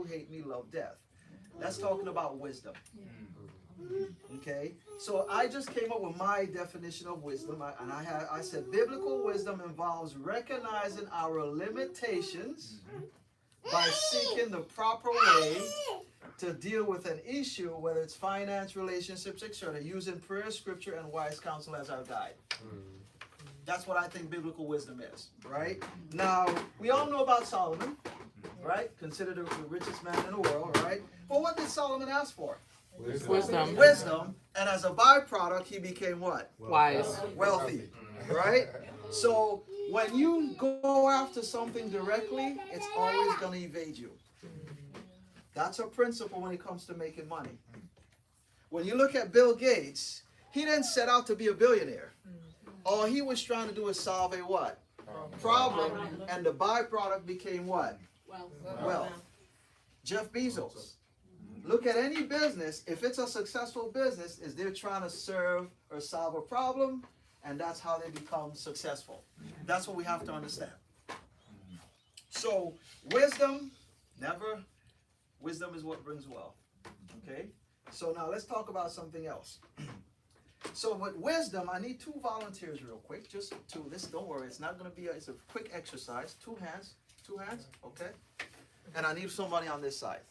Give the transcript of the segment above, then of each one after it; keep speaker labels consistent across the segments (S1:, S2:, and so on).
S1: hate me love death. That's talking about wisdom. Okay, so I just came up with my definition of wisdom, I said biblical wisdom involves recognizing our limitations by seeking the proper way to deal with an issue, whether it's finance, relationships, etc., using prayer, scripture, and wise counsel as our guide. That's what I think biblical wisdom is, right? Now, we all know about Solomon, right? Considered the richest man in the world, right? But what did Solomon ask for?
S2: Wisdom.
S1: Wisdom, and as a byproduct, he became what?
S2: Wise.
S1: Wealthy, right? So when you go after something directly, it's always going to evade you. That's a principle when it comes to making money. When you look at Bill Gates, he didn't set out to be a billionaire. All he was trying to do is solve a what? Problem, and the byproduct became what? Wealth. Jeff Bezos. Look at any business, if it's a successful business, is they're trying to serve or solve a problem, and that's how they become successful. That's what we have to understand. So, wisdom is what brings wealth. Okay? So now let's talk about something else. So with wisdom, I need 2 volunteers real quick. Just 2. Don't worry, it's not going to be, it's a quick exercise. 2 hands, okay? And I need somebody on this side.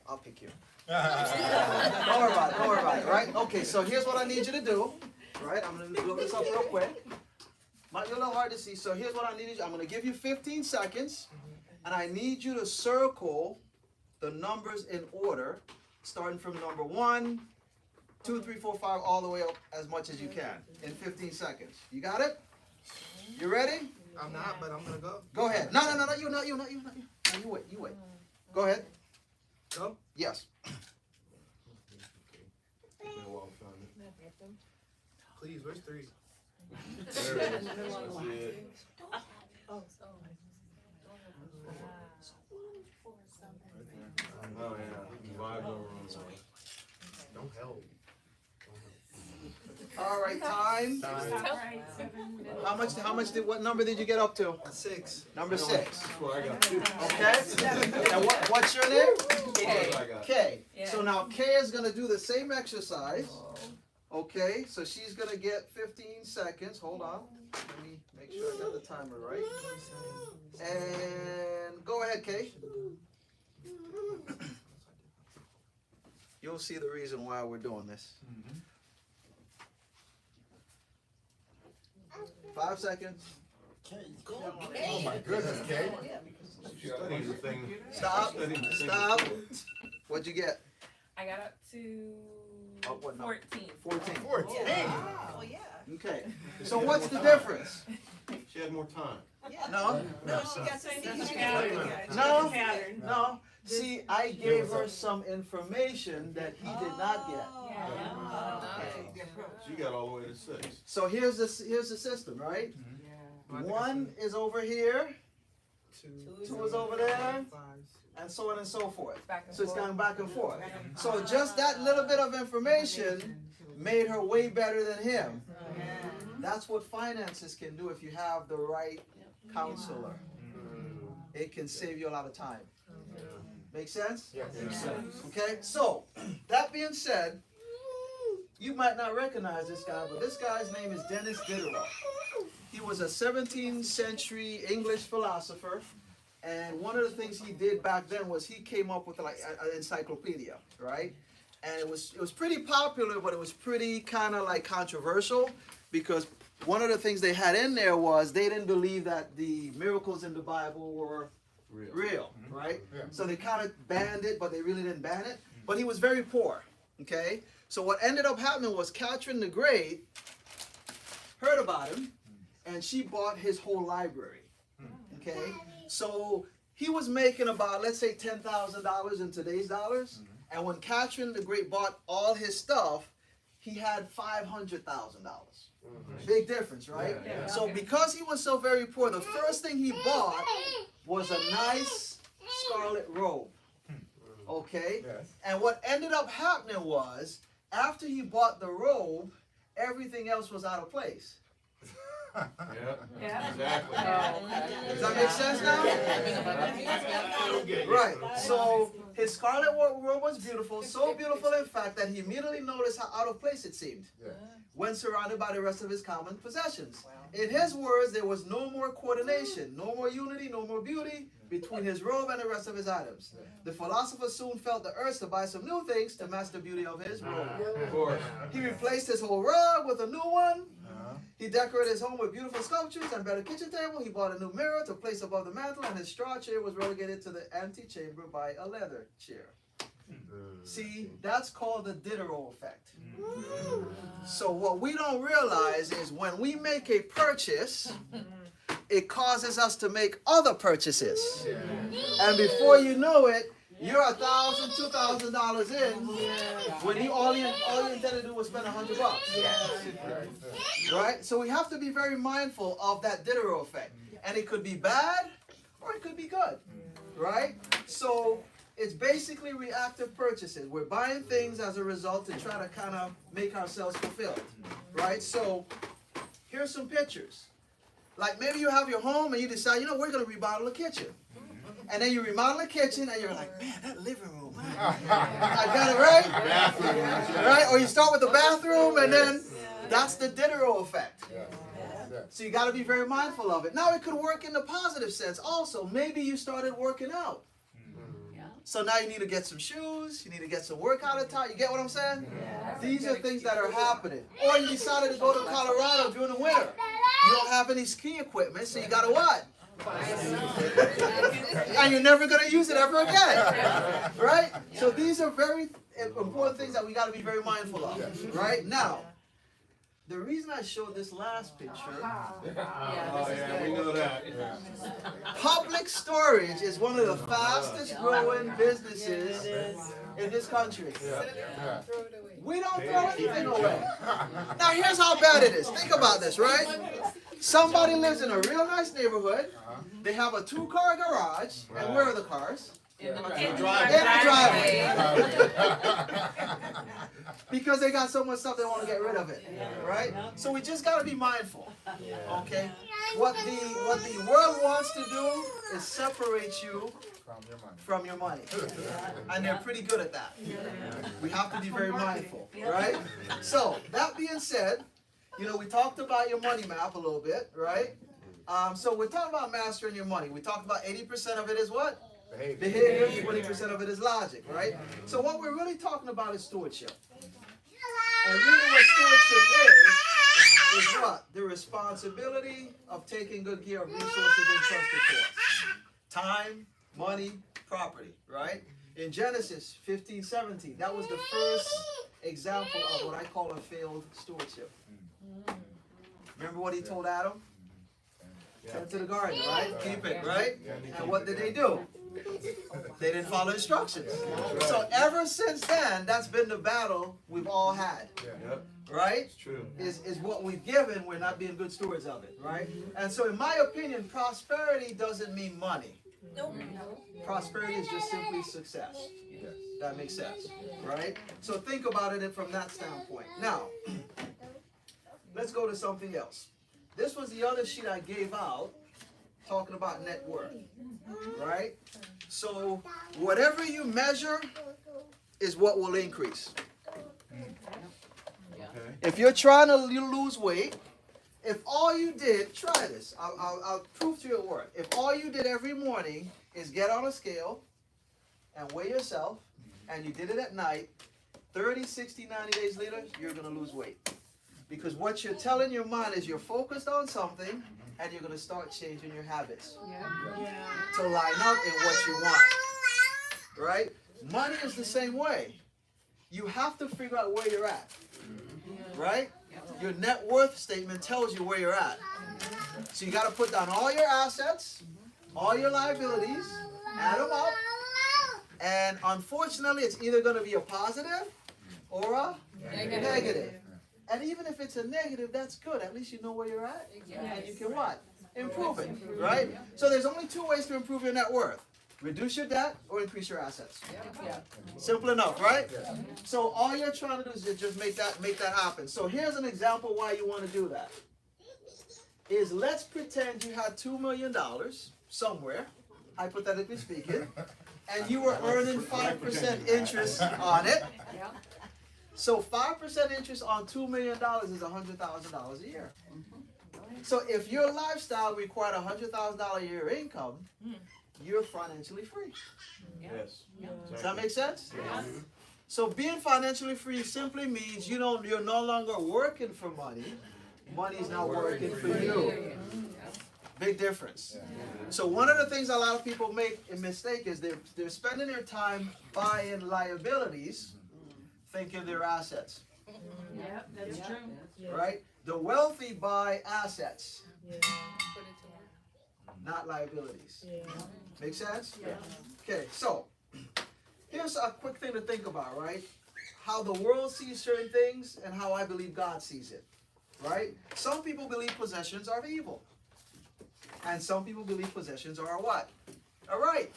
S1: I'll pick you. Don't worry about it, right? Okay, so here's what I need you to do, right? I'm going to blow this up real quick. Might be a little hard to see, so here's what I need you to do. I'm going to give you 15 seconds, and I need you to circle the numbers in order, starting from number 1, 2, 3, 4, 5, all the way up as much as you can in 15 seconds. You got it? You ready?
S3: I'm not, but I'm going to go.
S1: Go ahead. No, not you. No, you wait. Go ahead.
S3: Go?
S1: Yes.
S3: Please, where's 3?
S4: There it is. That's it. Oh yeah. 5 over on the way.
S3: Don't help.
S1: All right, time. What number did you get up to?
S3: 6.
S1: Number 6.
S4: That's what I got too.
S1: Okay. And what's your name?
S4: K.
S1: K. So now K is going to do the same exercise. Okay, so she's going to get 15 seconds. Hold on. Let me make sure I got the timer right. And go ahead, K. You'll see the reason why we're doing this. 5 seconds.
S4: Oh my goodness, Kay. Studying the thing.
S1: Stop. Stop. What'd you get?
S5: I got up to
S1: What number?
S5: 14.
S1: 14.
S6: Oh, yeah.
S1: Okay. So what's the difference?
S4: She had more time.
S1: No?
S6: No, she got to see the
S5: pattern.
S1: No?
S5: Pattern.
S1: No. See, I gave her some information that he did not get.
S4: She got all the way to 6.
S1: So here's the system, right? 1 is over here, 2 is over there, and so on and so forth. So it's going back and forth. So just that little bit of information made her way better than him. That's what finances can do if you have the right counselor. It can save you a lot of time. Make sense?
S4: Yes.
S1: Okay, so that being said, you might not recognize this guy, but this guy's name is Dennis Diderot. He was a 17th century English philosopher, and one of the things he did back then was he came up with like an encyclopedia, right? And it was pretty popular, but it was pretty kind of like controversial, because one of the things they had in there was they didn't believe that the miracles in the Bible were real, right?
S4: Yeah.
S1: So they kind of banned it, but they really didn't ban it. But he was very poor, okay? So what ended up happening was Catherine the Great heard about him, and she bought his whole library, okay? So he was making about, let's say, $10,000 in today's dollars, and when Catherine the Great bought all his stuff, he had $500,000. Big difference, right?
S4: Yeah.
S1: So because he was so very poor, the first thing he bought was a nice scarlet robe, okay?
S4: Yes.
S1: And what ended up happening was, after he bought the robe, everything else was out of place.
S4: Yeah. Exactly.
S1: Does that make sense now? Right. So his scarlet robe was beautiful, so beautiful in fact that he immediately noticed how out of place it seemed when surrounded by the rest of his common possessions. In his words, there was no more coordination, no more unity, no more beauty between his robe and the rest of his items. The philosopher soon felt the urge to buy some new things to match the beauty of his robe. He replaced his whole rug with a new one. He decorated his home with beautiful sculptures and better kitchen table. He bought a new mirror to place above the mantle, and his straw chair was relegated to the antechamber by a leather chair. See, that's called the Diderot effect. So what we don't realize is when we make a purchase, it causes us to make other purchases. And before you know it, you're $1,000, $2,000 in when all you intended to do was spend $100. Right? So we have to be very mindful of that Diderot effect. And it could be bad or it could be good. Right? So it's basically reactive purchases. We're buying things as a result to try to kind of make ourselves fulfilled. Right? So here's some pictures. Like maybe you have your home and you decide, you know, we're going to remodel the kitchen. And then you remodel the kitchen and you're like, man, that living room, man. I got it right? Right? Or you start with the bathroom and then that's the Diderot effect. So you got to be very mindful of it. Now it could work in the positive sense also. Maybe you started working out. So now you need to get some shoes, you need to get some workout attire. You get what I'm saying? These are things that are happening. Or you decided to go to Colorado during the winter. You don't have any ski equipment, so you got to what? And you're never going to use it ever again. Right? So these are very important things that we got to be very mindful of. Right? Now, the reason I showed this last picture,
S4: we know that.
S1: public storage is one of the fastest growing businesses in this country. We don't throw anything away. Now here's how bad it is. Think about this, right? Somebody lives in a real nice neighborhood. They have a 2-car garage. And where are the cars? In the driveway. Because they got so much stuff they want to get rid of it. Right? So we just got to be mindful. Okay? What the world wants to do is separate you from your money. And they're pretty good at that. We have to be very mindful. Right? So, that being said, you know, we talked about your money map a little bit, right? So we're talking about mastering your money. We talked about 80% of it is what? Behavior. 20% of it is logic, right? So what we're really talking about is stewardship. And really what stewardship is what? The responsibility of taking good care of resources entrusted to us. Time, money, property, right? In Genesis 15:17, that was the first example of what I call a failed stewardship. Remember what he told Adam? Tend to the garden, right? Keep it, right? And what did they do? They didn't follow instructions. So ever since then, that's been the battle we've all had. Right? Is what we've given, we're not being good stewards of it, right? And so in my opinion, prosperity doesn't mean money. Prosperity is just simply success. That makes sense, right? So think about it from that standpoint. Now, let's go to something else. This was the other sheet I gave out talking about net worth, right? So whatever you measure is what will increase. If you're trying to lose weight, if all you did, try this. I'll prove to you it works. If all you did every morning is get on a scale and weigh yourself, and you did it at night, 30, 60, 90 days later, you're going to lose weight. Because what you're telling your mind is you're focused on something, and you're going to start changing your habits to line up in what you want. Right? Money is the same way. You have to figure out where you're at. Right? Your net worth statement tells you where you're at. So you got to put down all your assets, all your liabilities, add them up, and unfortunately it's either going to be a positive or a negative. And even if it's a negative, that's good. At least you know where you're at. And you can what? Improve it. Right? So there's only 2 ways to improve your net worth. Reduce your debt or increase your assets. Simple enough, right? So all you're trying to do is just make that happen. So here's an example why you want to do that. Is let's pretend you had $2 million somewhere, hypothetically speaking, and you were earning 5% interest on it.
S5: Yeah.
S1: So 5% interest on $2 million is $100,000 a year. So if your lifestyle required $100,000 a year income, you're financially free.
S4: Yes.
S1: Does that make sense?
S5: Yes.
S1: So being financially free simply means you're no longer working for money. Money's now working for you. Big difference. So one of the things a lot of people make a mistake is they're spending their time buying liabilities, thinking they're assets.
S5: Yeah, that's true.
S1: Right? The wealthy buy assets, not liabilities. Make sense? Okay, so here's a quick thing to think about, right? How the world sees certain things and how I believe God sees it. Right? Some people believe possessions are evil. And some people believe possessions are what? All right.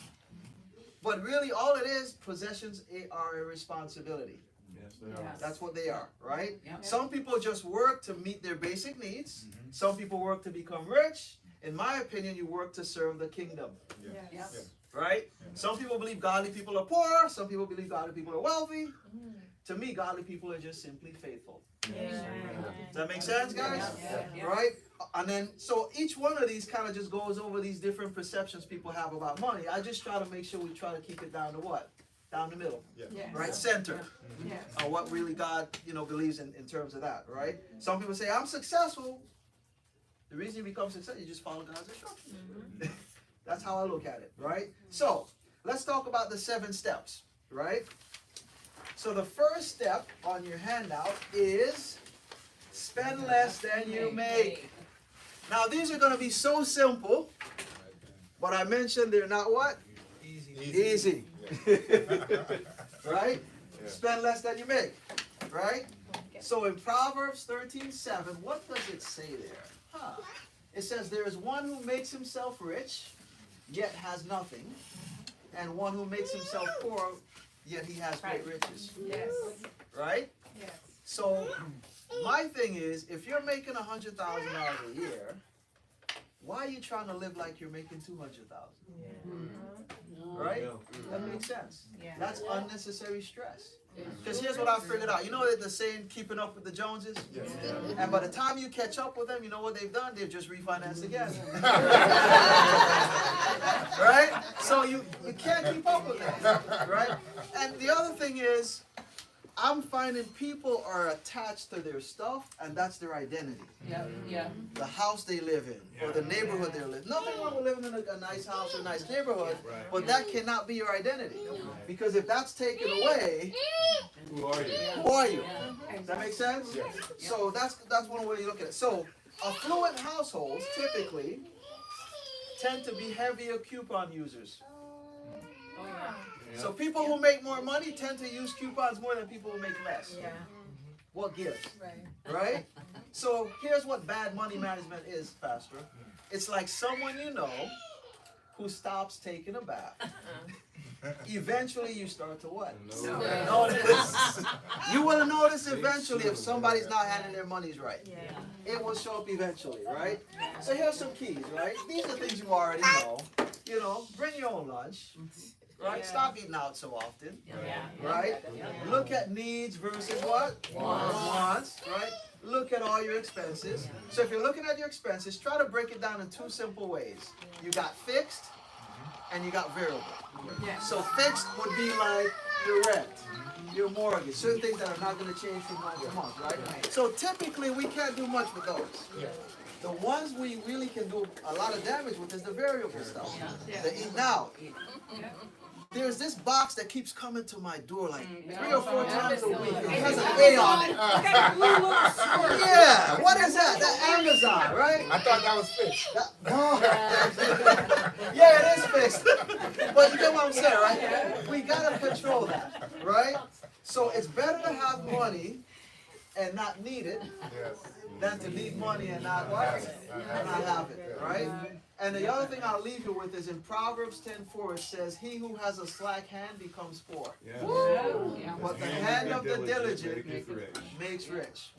S1: But really all it is, possessions are a responsibility.
S4: Yes, they are.
S1: That's what they are, right?
S5: Yep.
S1: Some people just work to meet their basic needs. Some people work to become rich. In my opinion, you work to serve the kingdom,
S5: Yes.
S1: right? Some people believe godly people are poor. Some people believe godly people are wealthy. To me, godly people are just simply faithful. Does that make sense, guys?
S5: Yeah.
S1: Right? And then, so each one of these kind of just goes over these different perceptions people have about money. I just try to make sure we try to keep it down to what? Down the middle,
S5: Yes.
S1: right? Center.
S5: Yes.
S1: What really God, believes in terms of that, right? Some people say, I'm successful. The reason you become successful, you just follow God's instructions. That's how I look at it, right? So, let's talk about the 7 steps, right? So the first step on your handout is spend less than you make. Now, these are going to be so simple, but I mentioned they're not what? Easy. Right? Spend less than you make. Right? So in Proverbs 13:7, what does it say there? It says, there is one who makes himself rich, yet has nothing, and one who makes himself poor, yet he has great riches.
S5: Yes.
S1: Right?
S5: Yes.
S1: So my thing is, if you're making $100,000 a year, why are you trying to live like you're making $200,000? Right? That makes sense.
S5: Yeah.
S1: That's unnecessary stress. Because here's what I figured out. You know that the saying, keeping up with the Joneses? And by the time you catch up with them, you know what they've done? They've just refinanced again. Right? So you can't keep up with them. Right? And the other thing is, I'm finding people are attached to their stuff, and that's their identity.
S5: Yeah.
S1: The house they live in, or the neighborhood they live in. Nothing wrong with living in a nice house or a nice neighborhood, but that cannot be your identity. Because if that's taken away,
S4: Who are you?
S1: who are you? Does that make sense? So that's one way you look at it. So affluent households typically tend to be heavier coupon users. So people who make more money tend to use coupons more than people who make less. What gives? Right? So here's what bad money management is, Pastor. It's like someone you know who stops taking a bath. Eventually you start to what? Notice. You will notice eventually if somebody's not handling their monies right. It will show up eventually, right? So here's some keys, right? These are things you already know. Bring your own lunch. Right? Stop eating out so often. Right? Look at needs versus what? Wants. Right? Look at all your expenses. So if you're looking at your expenses, try to break it down in 2 simple ways. You got fixed and you got variable. So fixed would be like your rent, your mortgage, certain things that are not going to change from month to month, right? So typically we can't do much with those. The ones we really can do a lot of damage with is the variable stuff. The eat out. There's this box that keeps coming to my door like 3 or 4 times a week. It has an A on it. Yeah, what is that? That Amazon, right?
S4: I thought that was fixed.
S1: No. Yeah, it is fixed. But you get what I'm saying, right? We gotta control that, right? So it's better to have money and not need it than to need money and not what? And not have it, right? And the other thing I'll leave you with is in Proverbs 10:4 it says, he who has a slack hand becomes poor. But the hand of the diligent makes rich.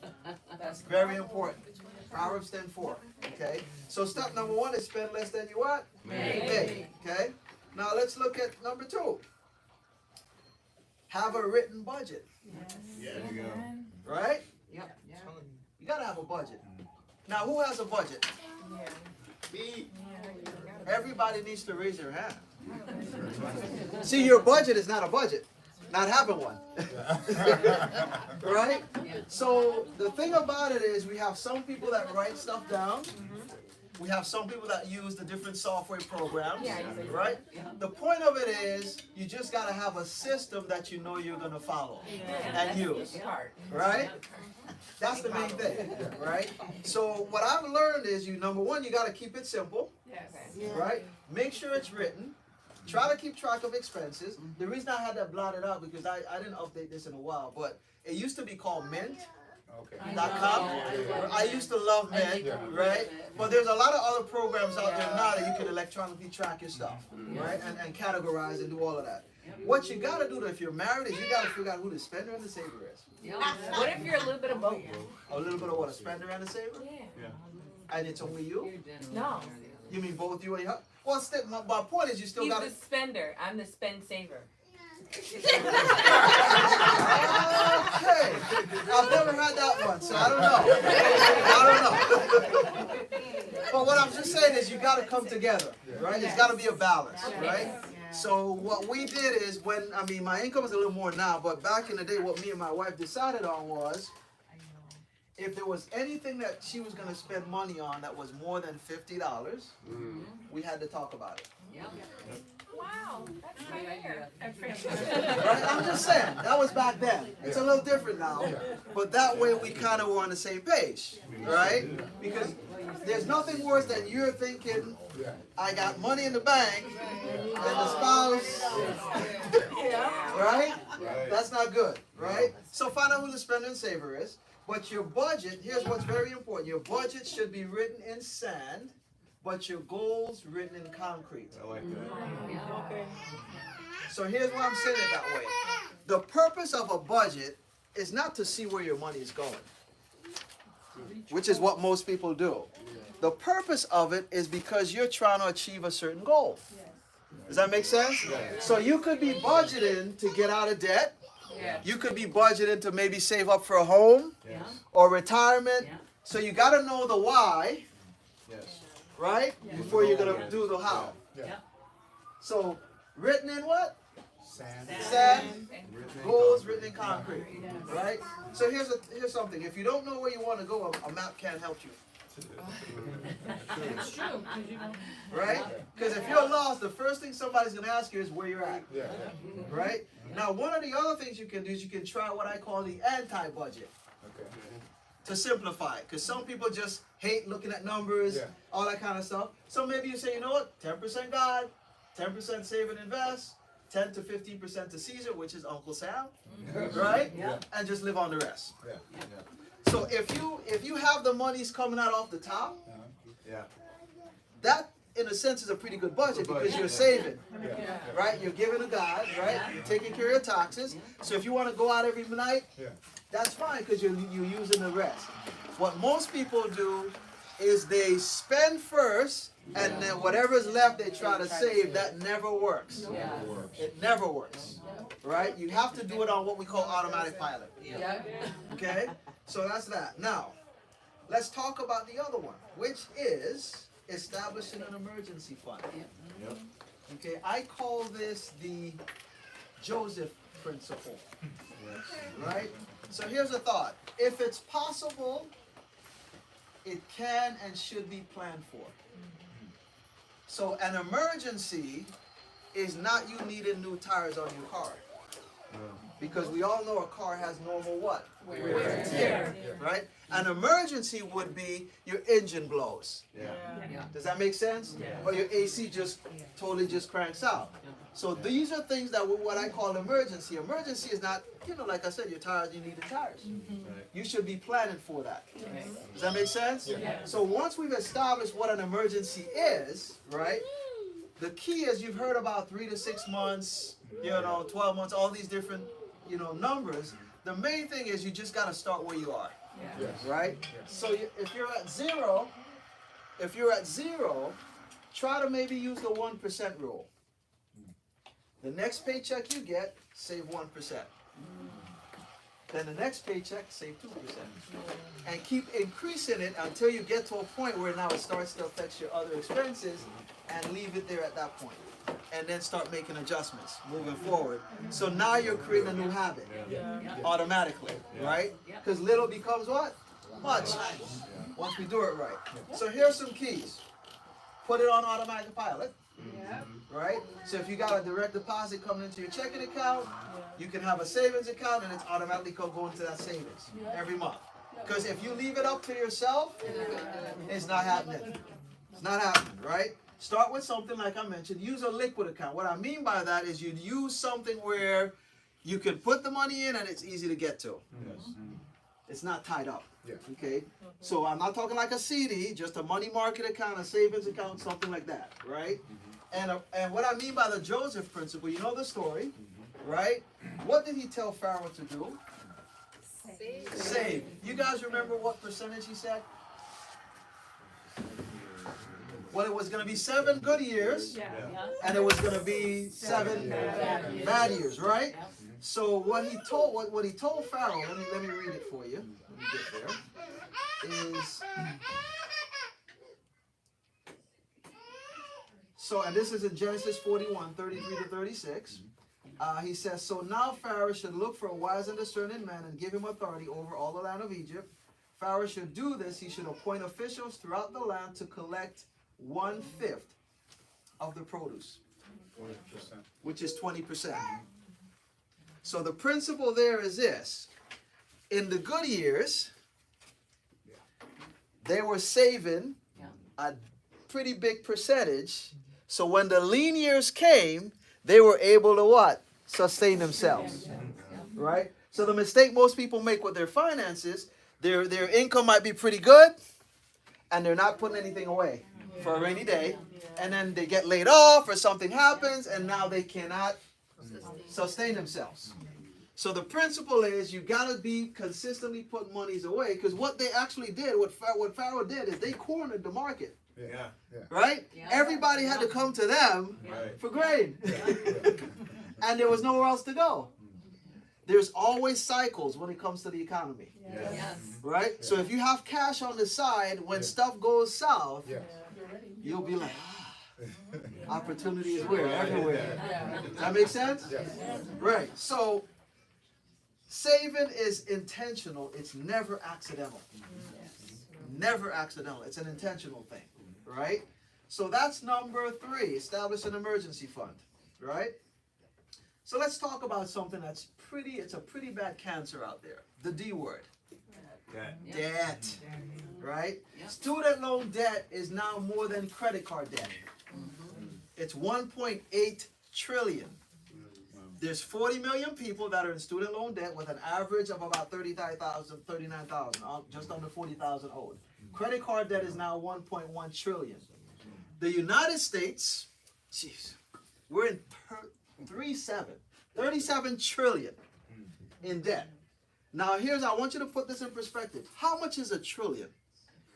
S1: That's very important. Proverbs 10:4. Okay? So step number 1 is spend less than you what? Make. Okay? Now let's look at number 2. Have a written budget,
S4: There you go.
S1: right?
S5: Yep.
S1: You gotta have a budget. Now who has a budget?
S3: Me.
S1: Everybody needs to raise their hand. See, your budget is not a budget, not having one. Right? So the thing about it is we have some people that write stuff down. We have some people that use the different software programs, right? The point of it is you just got to have a system that you know you're going to follow and use, right? That's the main thing, right? So what I've learned is number one, you got to keep it simple, right? Make sure it's written. Try to keep track of expenses. The reason I had that blotted out because I didn't update this in a while, but it used to be called Mint.com. I used to love Mint, right? But there's a lot of other programs out there now that you can electronically track your stuff, right? And categorize and do all of that. What you got to do if you're married is you got to figure out who the spender and the saver is.
S2: What if you're a little bit of both?
S1: A little bit of what, a spender and a saver? And it's only you?
S2: No.
S1: You mean both you and your husband? Well, still, my point is you still
S2: He's
S1: got
S2: the spender. I'm the spend saver.
S1: Okay. I've never had that one, so I don't know. But what I'm just saying is you got to come together, right? It's got to be a balance, right? So what we did is my income is a little more now, but back in the day, what me and my wife decided on was if there was anything that she was going to spend money on that was more than $50, we had to talk about it.
S2: Wow, that's my hair.
S1: Right? I'm just saying, that was back then. It's a little different now. But that way we kind of were on the same page, right? Because there's nothing worse than you're thinking, I got money in the bank, and the spouse, right? That's not good, right? So find out who the spender and saver is. But your budget, here's what's very important. Your budget should be written in sand, but your goals written in concrete.
S4: I like that.
S1: So here's why I'm saying it that way. The purpose of a budget is not to see where your money is going, which is what most people do. The purpose of it is because you're trying to achieve a certain goal. Does that make sense? So you could be budgeting to get out of debt. You could be budgeting to maybe save up for a home or retirement. So you got to know the why, right? Before you're going to do the how. So written in what? Sand. Goals written in concrete, right? So here's something. If you don't know where you want to go, a map can't help you.
S5: It's true.
S1: Right? Because if you're lost, the first thing somebody's going to ask you is where you're at. Right? Now, one of the other things you can do is you can try what I call the anti-budget. To simplify it. Because some people just hate looking at numbers, all that kind of stuff. So maybe you say, you know what? 10% God, 10% save and invest, 10 to 15% to Caesar, which is Uncle Sam. Right? And just live on the rest. So if you have the monies coming out off the top, that in a sense is a pretty good budget because you're saving, right? You're giving to God, right? You're taking care of your taxes. So if you want to go out every night, that's fine because you're using the rest. What most people do is they spend first and then whatever's left they try to save. That never works. It never works, right? You have to do it on what we call automatic pilot. Okay? So that's that. Now, let's talk about the other one, which is establishing an emergency fund. Okay, I call this the Joseph principle. Right? So here's a thought. If it's possible, it can and should be planned for. So an emergency is not you needing new tires on your car. Because we all know a car has normal what? Wear and tear. Right? An emergency would be your engine blows. Does that make sense? Or your AC just totally just cranks out. So these are things that were what I call emergency. Emergency is not, like I said, your tires, you need the tires. You should be planning for that. Does that make sense? So once we've established what an emergency is, right? The key is you've heard about 3 to 6 months, 12 months, all these different, numbers. The main thing is you just got to start where you are, right? So if you're at zero, try to maybe use the 1% rule. The next paycheck you get, save 1%. Then the next paycheck, save 2%. And keep increasing it until you get to a point where now it starts to affect your other expenses, and leave it there at that point. And then start making adjustments moving forward. So now you're creating a new habit automatically, right? Because little becomes what? Much. Once we do it right. So here's some keys. Put it on automatic pilot. Right? So if you got a direct deposit coming into your checking account, you can have a savings account and it's automatically going to that savings every month. Because if you leave it up to yourself, it's not happening. It's not happening, right? Start with something like I mentioned. Use a liquid account. What I mean by that is you'd use something where you can put the money in and it's easy to get to. It's not tied up. Okay? So I'm not talking like a CD, just a money market account, a savings account, something like that, right? And what I mean by the Joseph principle, you know the story, right? What did he tell Pharaoh to do? Save. You guys remember what percentage he said? Well, it was going to be 7 good years, and it was going to be 7 bad years, right? So what he told Pharaoh, let me read it for you. Let me get there. Is so, and this is in Genesis 41, 33 to 36. He says, so now Pharaoh should look for a wise and discerning man and give him authority over all the land of Egypt. Pharaoh should do this. He should appoint officials throughout the land to collect 1/5 of the produce, 20%. Which is 20%. So the principle there is this. In the good years, they were saving a pretty big percentage. So when the lean years came, they were able to what? Sustain themselves. Right? So the mistake most people make with their finances, their income might be pretty good, and they're not putting anything away for a rainy day. And then they get laid off or something happens, and now they cannot sustain themselves. So the principle is you got to be consistently putting monies away, because what they actually did, what Pharaoh did is they cornered the market. Right? Everybody had to come to them for grain. And there was nowhere else to go. There's always cycles when it comes to the economy. Right? So if you have cash on the side, when stuff goes south, you'll be like, opportunity is where? Everywhere. Does that make sense? Right. So saving is intentional. It's never accidental. Never accidental. It's an intentional thing. Right? So that's number 3. Establish an emergency fund. Right? So let's talk about something that's it's a pretty bad cancer out there. The D word. Debt. Right? Student loan debt is now more than credit card debt. It's 1.8 trillion. There's 40 million people that are in student loan debt with an average of about 39,000, just under 40,000 owed. Credit card debt is now 1.1 trillion. The United States, we're in 37 trillion in debt. Now I want you to put this in perspective. How much is a trillion?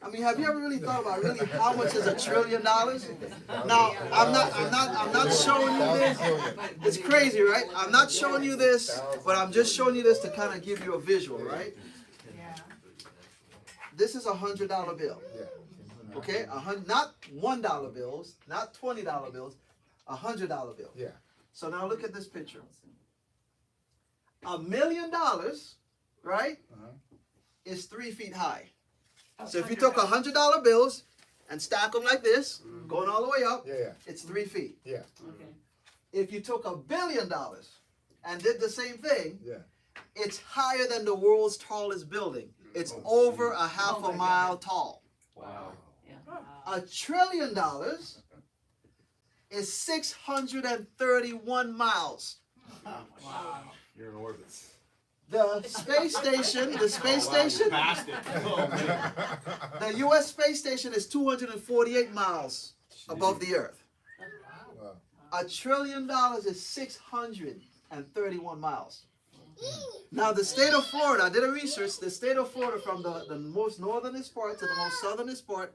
S1: I mean, have you ever really thought about really how much is $1 trillion? Now, I'm not showing you this. It's crazy, right? I'm not showing you this, but I'm just showing you this to kind of give you a visual, right? This is a $100 bill. Okay, not $1 bills, not $20 bills, $100 bill. So now look at this picture. $1 million, right, is 3 feet high. So if you took $100 bills and stack them like this, going all the way up, it's 3 feet. If you took $1 billion and did the same thing, it's higher than the world's tallest building. It's over a half a mile tall.
S4: Wow.
S1: $1 trillion is 631 miles.
S4: Wow. You're in orbit.
S1: The space station, the U.S. space station is 248 miles above the Earth. $1 trillion is 631 miles. Now the state of Florida, I did a research, the state of Florida from the most northernest part to the most southernest part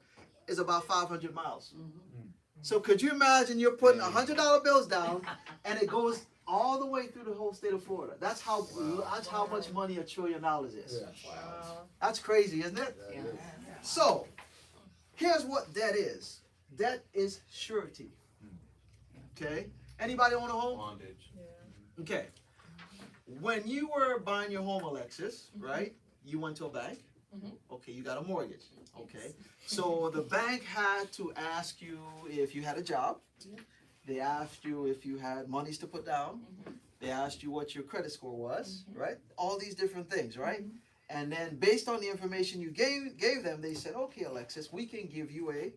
S1: is about 500 miles. So could you imagine you're putting $100 bills down and it goes all the way through the whole state of Florida? That's how much money $1 trillion is. That's crazy, isn't it?
S5: Yeah.
S1: So here's what debt is. Debt is surety. Okay? Anybody own a home?
S4: Bondage.
S1: Okay. When you were buying your home, Alexis, right? You went to a bank. Okay, you got a mortgage. Okay. So the bank had to ask you if you had a job. They asked you if you had monies to put down. They asked you what your credit score was, right? All these different things, right? And then based on the information you gave them, they said, okay, Alexis, we can give you a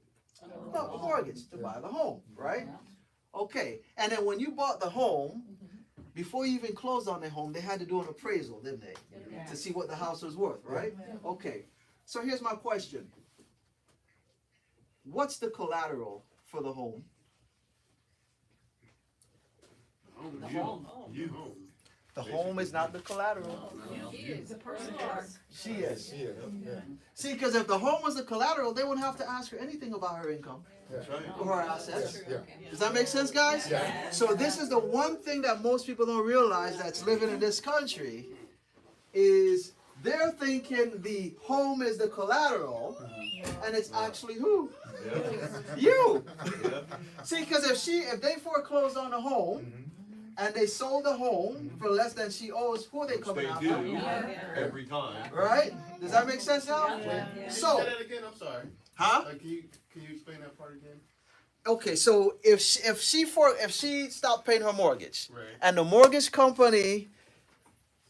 S1: mortgage to buy the home, right? Okay. And then when you bought the home, before you even closed on the home, they had to do an appraisal, didn't they? To see what the house was worth, right? Okay. So here's my question. What's the collateral for the home?
S5: The home.
S1: The home is not the collateral.
S5: The person
S1: She is.
S4: Yeah.
S1: See, because if the home was the collateral, they wouldn't have to ask her anything about her income
S4: That's right.
S1: or her assets.
S4: Yeah.
S1: Does that make sense, guys?
S4: Yeah.
S1: So this is the one thing that most people don't realize that's living in this country is they're thinking the home is the collateral, and it's actually who? You. See, because if they foreclosed on the home and they sold the home for less than she owes, who are they coming
S4: They
S1: after?
S4: do every time.
S1: Right? Does that make sense now? So,
S3: Say that again. I'm sorry.
S1: huh?
S3: Can you explain that part again?
S1: Okay, so if she stopped paying her mortgage
S3: Right.
S1: and the mortgage company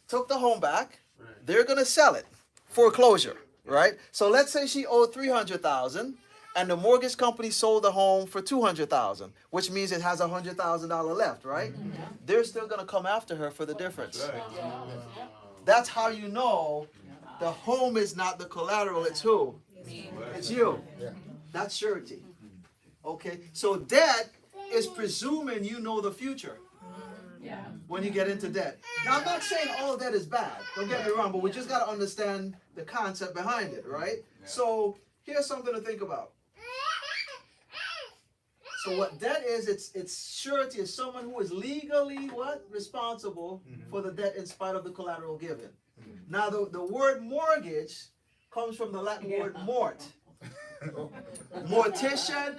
S1: took the home back,
S3: Right.
S1: they're gonna sell it, foreclosure, right? So let's say she owed $300,000 and the mortgage company sold the home for $200,000, which means it has $100,000 left, right? They're still gonna come after her for the difference.
S4: That's right.
S1: That's how you know the home is not the collateral, it's who? It's you.
S4: Yeah.
S1: That's surety. Okay, so debt is presuming you know the future when you get into debt. Now, I'm not saying all debt is bad, don't get me wrong, but we just got to understand the concept behind it, right? So here's something to think about. So what debt is, it's surety, is someone who is legally what? Responsible for the debt in spite of the collateral given. Now the word mortgage comes from the Latin word mort. Mortician,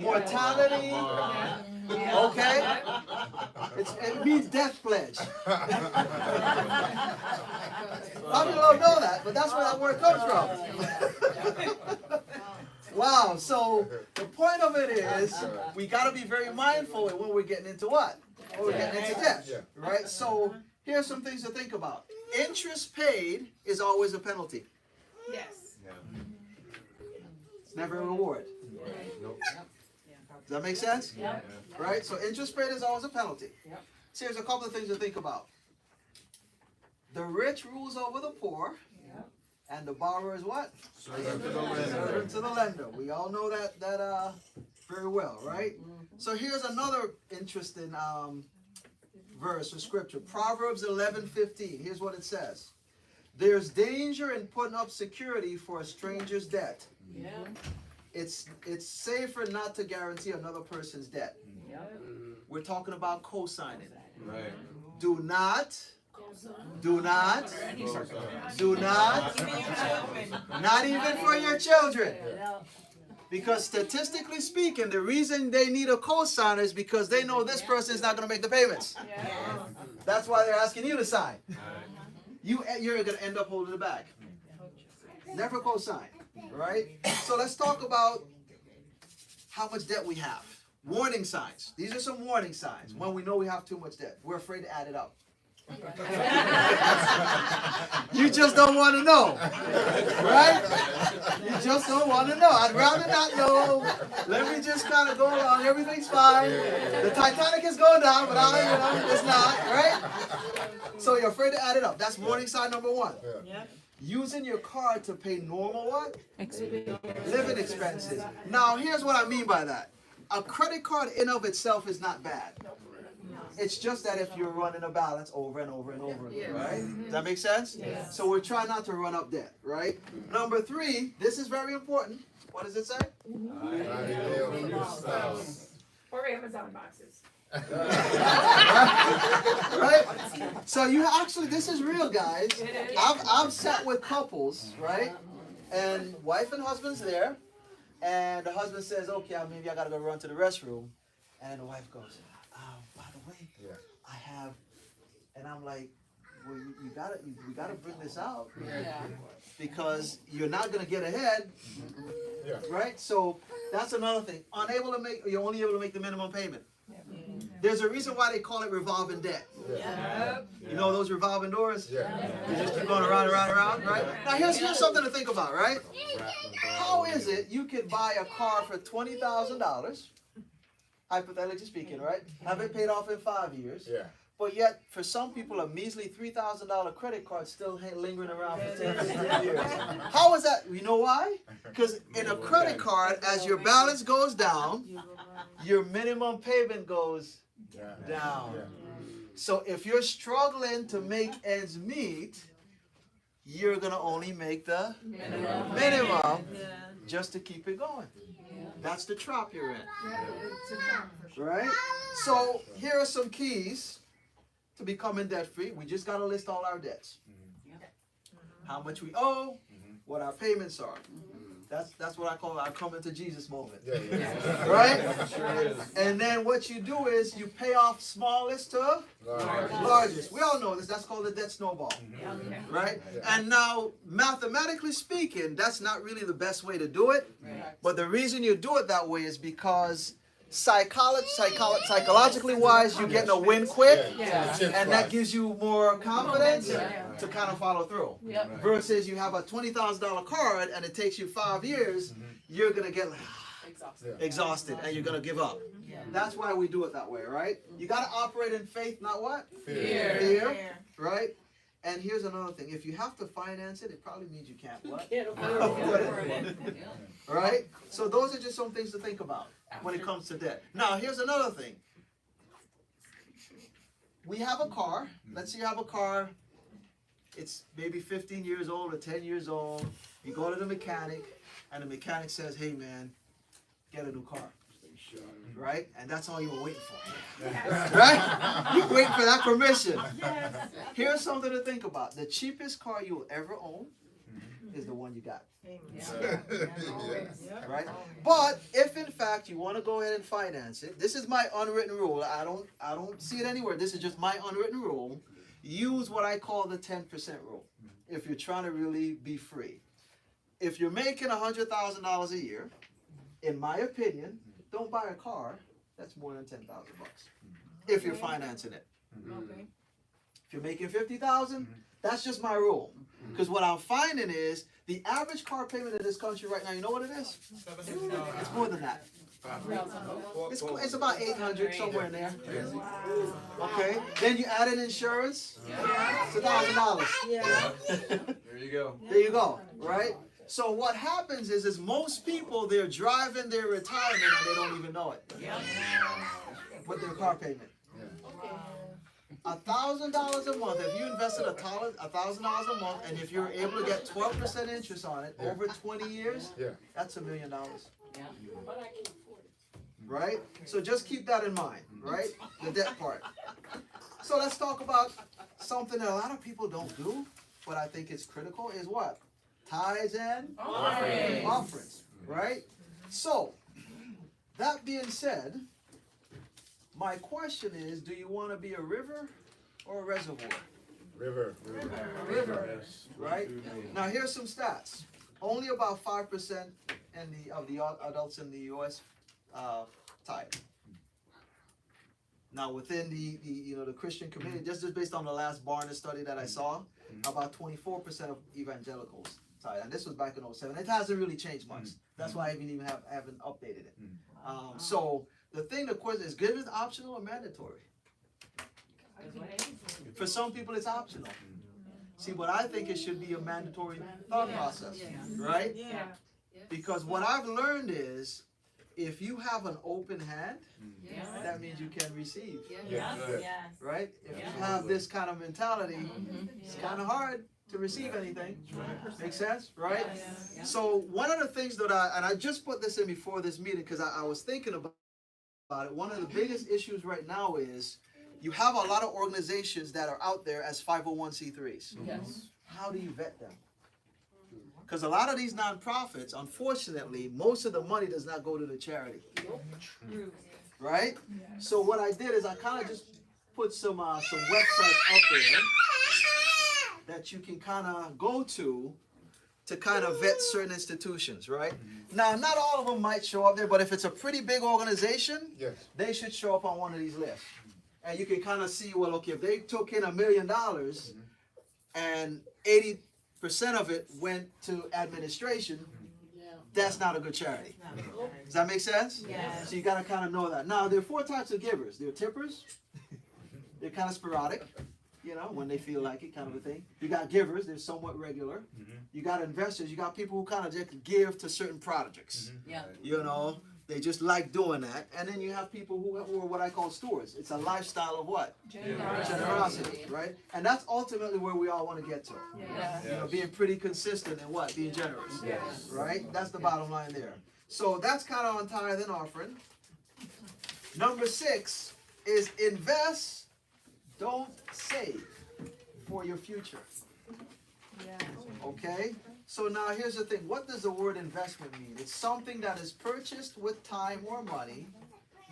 S1: mortality, okay? It means death pledge. A lot of people don't know that, but that's where that word comes from. Wow, so the point of it is we got to be very mindful when we're getting into what? When we're getting into debt, right? So here's some things to think about. Interest paid is always a penalty.
S6: Yes.
S1: It's never a reward.
S4: Nope.
S1: Does that make sense? Right? So interest paid is always a penalty. So here's a couple of things to think about. The rich rules over the poor, and the borrower is what?
S4: Servant to the lender.
S1: Servant to the lender. We all know that very well, right? So here's another interesting verse of scripture. Proverbs 11:15. Here's what it says. There's danger in putting up security for a stranger's debt. It's safer not to guarantee another person's debt. We're talking about co-signing.
S4: Right.
S1: Do not, not even for your children. Because statistically speaking, the reason they need a co-signer is because they know this person is not going to make the payments. That's why they're asking you to sign. You're going to end up holding the bag. Never co-sign, right? So let's talk about how much debt we have. Warning signs. These are some warning signs when we know we have too much debt. We're afraid to add it up. You just don't want to know, right? You just don't want to know. I'd rather not know. Let me just kind of go along. Everything's fine. The Titanic is going down, but it's not, right? So you're afraid to add it up. That's warning sign number one. Using your card to pay normal what? Living expenses. Now, here's what I mean by that. A credit card in of itself is not bad. It's just that if you're running a balance over and over and over again, right? Does that make sense?
S5: Yes.
S1: So we're trying not to run up debt, right? Number 3, this is very important. What does it say?
S5: Or Amazon boxes.
S1: Right? So you actually, this is real, guys.
S5: It is.
S1: I've sat with couples, right? And wife and husband's there, and the husband says, "Okay, maybe I gotta go run to the restroom," and then the wife goes, "By the way, I have," and I'm like, "Well, we gotta bring this out because you're not gonna get ahead, right?" So that's another thing. You're only able to make the minimum payment. There's a reason why they call it revolving debt. You know those revolving doors? You just keep going around, right? Now here's something to think about, right? How is it you could buy a car for $20,000, hypothetically speaking, right? Have it paid off in 5 years. But yet, for some people, a measly $3,000 credit card still lingering around for 10, 15 years. How is that? You know why? Because in a credit card, as your balance goes down, your minimum payment goes down. So if you're struggling to make ends meet, you're going to only make the minimum just to keep it going. That's the trap you're in. Right? So here are some keys to becoming debt free. We just got to list all our debts. How much we owe, what our payments are. That's what I call our coming to Jesus moment. Right? And then what you do is you pay off smallest to largest. We all know this. That's called the debt snowball. Right? And now, mathematically speaking, that's not really the best way to do it. But the reason you do it that way is because psychologically wise, you're getting a win quick, and that gives you more confidence to kind of follow through. Versus you have a $20,000 card and it takes you 5 years, you're gonna get exhausted and you're gonna give up. That's why we do it that way, right? You gotta operate in faith, not what? Fear. Right? And here's another thing: if you have to finance it, it probably means you can't what? Afford it. Right? So those are just some things to think about when it comes to debt. Now, here's another thing. We have a car. Let's say you have a car. It's maybe 15 years old or 10 years old. You go to the mechanic, and the mechanic says, "Hey, man, get a new car." Right? And that's all you were waiting for. Right? You're waiting for that permission. Here's something to think about. The cheapest car you'll ever own is the one you got. Right? But if in fact you want to go ahead and finance it, this is my unwritten rule. I don't see it anywhere. This is just my unwritten rule. Use what I call the 10% rule if you're trying to really be free. If you're making $100,000 a year, in my opinion, don't buy a car that's more than $10,000 if you're financing it. If you're making $50,000, that's just my rule. Because what I'm finding is the average car payment in this country right now, you know what it is? It's more than that. It's about 800, somewhere in there. Okay. Then you add in insurance. It's $1,000.
S4: There you go.
S1: There you go. Right. So what happens is most people, they're driving their retirement and they don't even know it. With their car payment. $1,000 a month. If you invested $1,000 a month, and if you're able to get 12% interest on it over 20 years, that's $1 million. Right? So just keep that in mind. Right? The debt part. So let's talk about something that a lot of people don't do, but I think it's critical. Is what? Tithes and offerings. Right? So that being said, my question is, do you want to be a river or a reservoir?
S3: River.
S1: Right? Now here's some stats. Only about 5% of the adults in the U.S. Tithe. Now within the Christian community, just based on the last Barna study that I saw, about 24% of evangelicals tithe, and this was back in 2007. It hasn't really changed much. That's why I haven't updated it. So the question is, give it optional or mandatory? For some people, it's optional. See, but I think it should be a mandatory thought process, right? Because what I've learned is, if you have an open hand,
S2: Yes.
S1: that means you can receive,
S4: Yeah.
S2: Yes.
S1: right? If you
S2: Yeah.
S1: have this kind of mentality, it's kind of hard to receive anything. Make sense, right?
S2: Yes.
S1: So one of the things that I just put this in before this meeting because I was thinking about it. One of the biggest issues right now is you have a lot of organizations that are out there as 501c3s.
S2: Yes.
S1: How do you vet them? Because a lot of these nonprofits, unfortunately, most of the money does not go to the charity,
S2: True.
S1: right? So what I did is I kind of just put some websites up there that you can kind of go to kind of vet certain institutions, right? Now, not all of them might show up there, but if it's a pretty big organization,
S4: Yes.
S1: they should show up on one of these lists. And you can kind of see, well, okay, if they took in $1 million and 80% of it went to administration, that's not a good charity. Does that make sense?
S2: Yes.
S1: So you got to kind of know that. Now, there are 4 types of givers. There are tippers. They're kind of sporadic, you know, when they feel like it, kind of a thing. You got givers. They're somewhat regular. You got investors. You got people who kind of just give to certain projects.
S2: Yeah.
S1: You know, they just like doing that. And then you have people who are what I call stewards. It's a lifestyle of what? Generosity, right? And that's ultimately where we all want to get to.
S2: Yes.
S1: You know, being pretty consistent in what? Being generous.
S2: Yes.
S1: Right? That's the bottom line there. So that's kind of on tithe and offering. Number 6 is invest, don't save for your future. Okay? So now here's the thing. What does the word investment mean? It's something that is purchased with time or money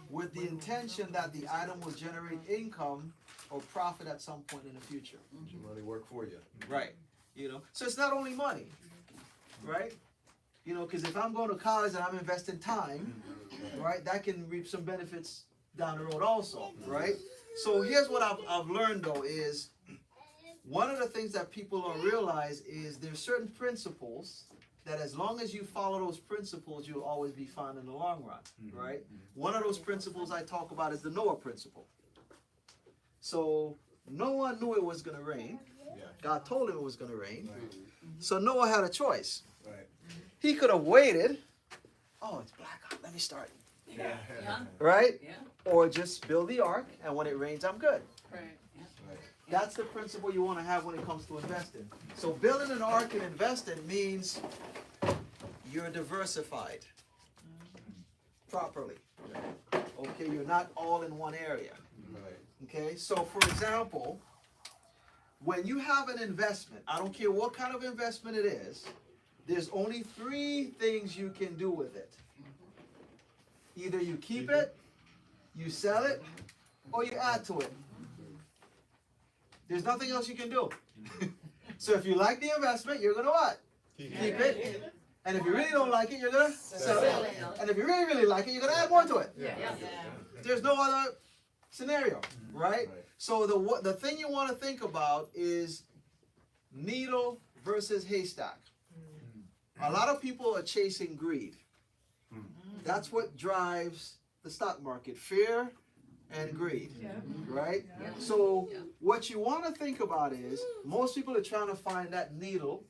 S1: with the intention that the item will generate income or profit at some point in the future.
S4: Let your money work for you.
S1: Right. You know, so it's not only money, right? You know, because if I'm going to college and I'm investing time, right, that can reap some benefits down the road also, right? So here's what I've learned though is one of the things that people don't realize is there's certain principles that as long as you follow those principles, you'll always be fine in the long run, right? One of those principles I talk about is the Noah principle. So Noah knew it was going to rain.
S4: Yeah.
S1: God told him it was going to rain.
S4: Right.
S1: So Noah had a choice.
S4: Right.
S1: He could have waited. Oh, it's black out. Let me start.
S4: Yeah.
S1: Right?
S2: Yeah.
S1: Or just build the ark, and when it rains, I'm good.
S2: Right.
S1: That's the principle you want to have when it comes to investing. So building an ark and investing means you're diversified properly. Okay, you're not all in one area.
S4: Right.
S1: Okay, so for example, when you have an investment, I don't care what kind of investment it is, there's only 3 things you can do with it. Either you keep it, you sell it, or you add to it. There's nothing else you can do. So if you like the investment, you're going to what? Keep it. And if you really don't like it, you're going to sell it. And if you really, really like it, you're going to add more to it. There's no other scenario, right? So the thing you want to think about is needle versus haystack. A lot of people are chasing greed. That's what drives the stock market, fear and greed, right? So what you want to think about is most people are trying to find that needle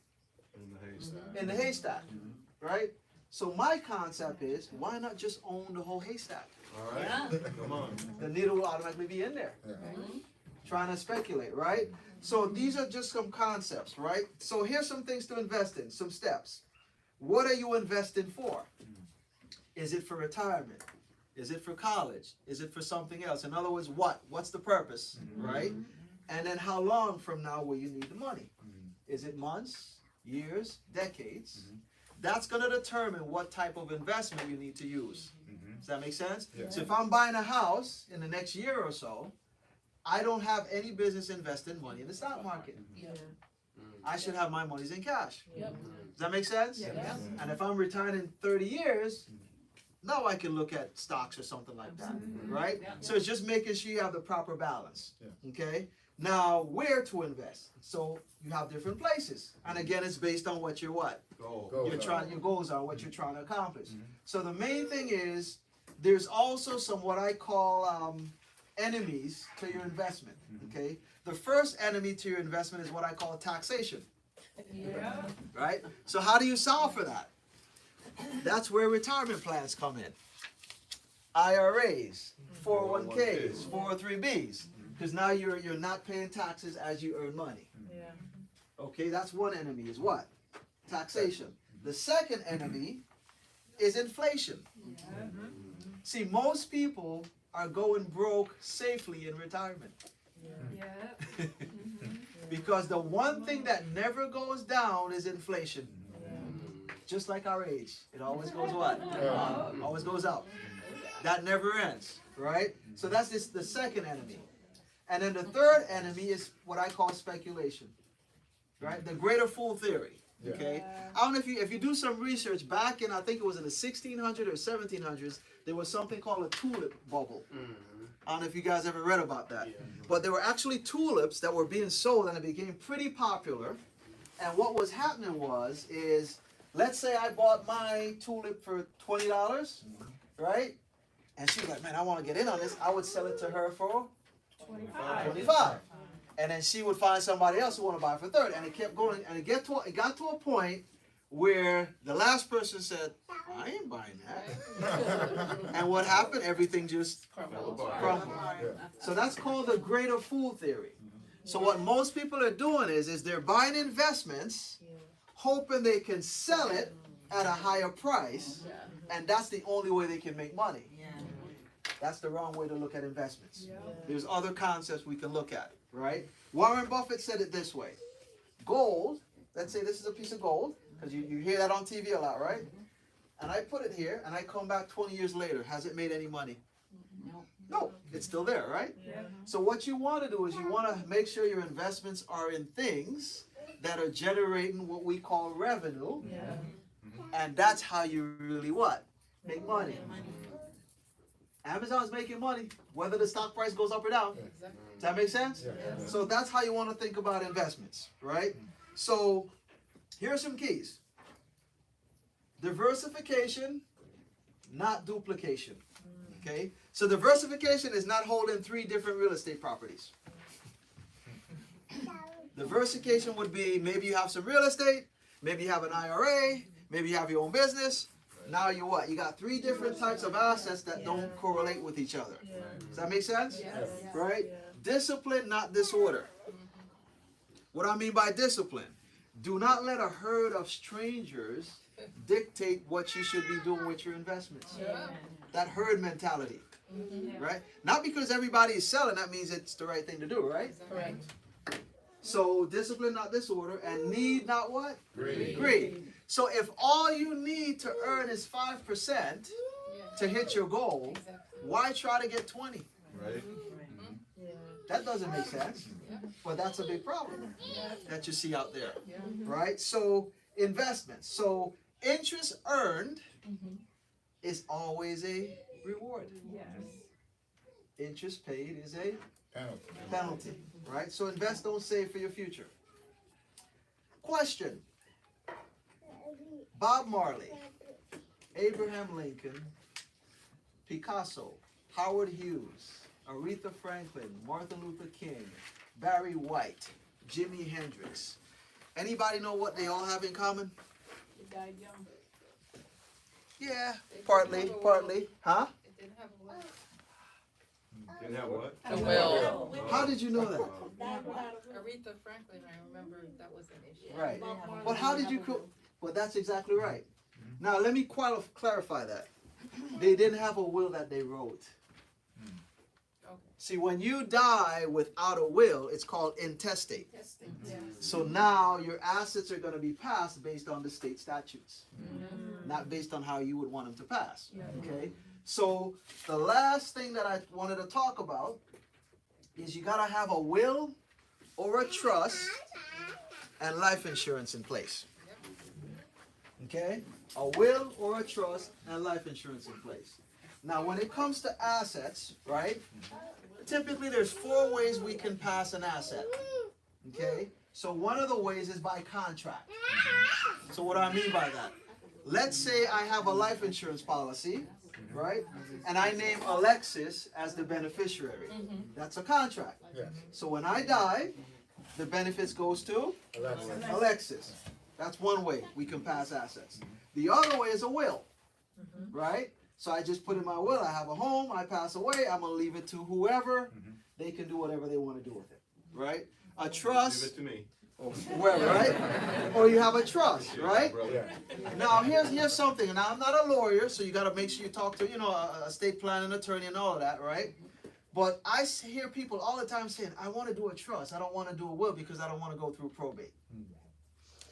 S1: in the haystack, right? So my concept is why not just own the whole haystack?
S4: All right.
S2: Yeah.
S4: Come on.
S1: The needle will automatically be in there. Trying to speculate, right? So these are just some concepts, right? So here's some things to invest in, some steps. What are you investing for? Is it for retirement? Is it for college? Is it for something else? In other words, what? What's the purpose, right? And then how long from now will you need the money? Is it months, years, decades? That's going to determine what type of investment you need to use. Does that make sense?
S4: Yeah.
S1: So if I'm buying a house in the next year or so, I don't have any business investing money in the stock market. I should have my monies in cash. Does that make sense? And if I'm retiring in 30 years, now I can look at stocks or something like that, right? So it's just making sure you have the proper balance, okay? Now, where to invest? So you have different places. And again, it's based on what you're what? Your goals are, what you're trying to accomplish. So the main thing is, there's also some what I call enemies to your investment, okay? The first enemy to your investment is what I call taxation, right? So how do you solve for that? That's where retirement plans come in. IRAs, 401ks, 403bs, because now you're not paying taxes as you earn money.
S5: Yeah.
S1: Okay, that's one enemy is what? Taxation. The second enemy is inflation. See, most people are going broke safely in retirement.
S5: Yeah.
S1: Because the one thing that never goes down is inflation. Just like our age. It always goes what? Always goes up. That never ends, right? So that's just the second enemy. And then the third enemy is what I call speculation, right? The greater fool theory, okay? I don't know if you do some research back in, I think it was in the 1600s or 1700s, there was something called a tulip bubble. I don't know if you guys ever read about that. But there were actually tulips that were being sold and it became pretty popular. And what was happening is, let's say I bought my tulip for $20, right? And she was like, man, I want to get in on this. I would sell it to her for 25. And then she would find somebody else who want to buy it for 30. And it kept going. And it got to a point where the last person said, I ain't buying that. And what happened? Everything just crumbled. So that's called the greater fool theory. So what most people are doing is they're buying investments, hoping they can sell it at a higher price, and that's the only way they can make money. That's the wrong way to look at investments. There's other concepts we can look at, right? Warren Buffett said it this way. Gold, let's say this is a piece of gold, because you hear that on TV a lot, right? And I put it here, and I come back 20 years later. Has it made any money? No, it's still there, right? So what you want to do is you want to make sure your investments are in things that are generating what we call revenue, and that's how you really what? Make money. Amazon's making money, whether the stock price goes up or down. Does that make sense? So that's how you want to think about investments, right? So here are some keys. Diversification, not duplication. Okay? So diversification is not holding 3 different real estate properties. Diversification would be maybe you have some real estate, maybe you have an IRA, maybe you have your own business. Now you what? You got 3 different types of assets that don't correlate with each other. Does that make sense? Right? Discipline, not disorder. What I mean by discipline, do not let a herd of strangers dictate what you should be doing with your investments. That herd mentality, right? Not because everybody is selling, that means it's the right thing to do, right?
S5: Correct.
S1: So discipline, not disorder, and need, not what?
S4: Greed.
S1: So if all you need to earn is 5% to hit your goal, why try to get 20?
S4: Right.
S1: That doesn't make sense. But that's a big problem that you see out there, right? So investments. So interest earned is always a reward. Interest paid is a penalty, right? So invest, don't save for your future. Question. Bob Marley, Abraham Lincoln, Picasso, Howard Hughes, Aretha Franklin, Martin Luther King, Barry White, Jimi Hendrix. Anybody know what they all have in common?
S5: He died young.
S1: Yeah, partly. Huh?
S4: Didn't have what?
S7: A will.
S1: How did you know that?
S7: Aretha Franklin, I remember that was an issue.
S1: Right. But how did you... Well, that's exactly right. Now, let me clarify that. They didn't have a will that they wrote. See, when you die without a will, it's called intestate. So now your assets are going to be passed based on the state statutes, not based on how you would want them to pass. Okay? So the last thing that I wanted to talk about is you got to have a will or a trust and life insurance in place. Okay? A will or a trust and life insurance in place. Now, when it comes to assets, right? Typically, there's 4 ways we can pass an asset. Okay? So one of the ways is by contract. So what do I mean by that? Let's say I have a life insurance policy, right? And I name Alexis as the beneficiary. That's a contract. So when I die, the benefits goes to Alexis. That's one way we can pass assets. The other way is a will, right? So I just put in my will, I have a home, I pass away, I'm gonna leave it to whoever, they can do whatever they wanna do with it, right? A trust,
S4: Give it to me.
S1: or whoever, right? Or you have a trust, right?
S4: Yeah.
S1: Now here's something, and I'm not a lawyer, so you gotta make sure you talk to, a estate planning attorney and all of that, right? But I hear people all the time saying, I wanna do a trust, I don't wanna do a will because I don't wanna go through probate.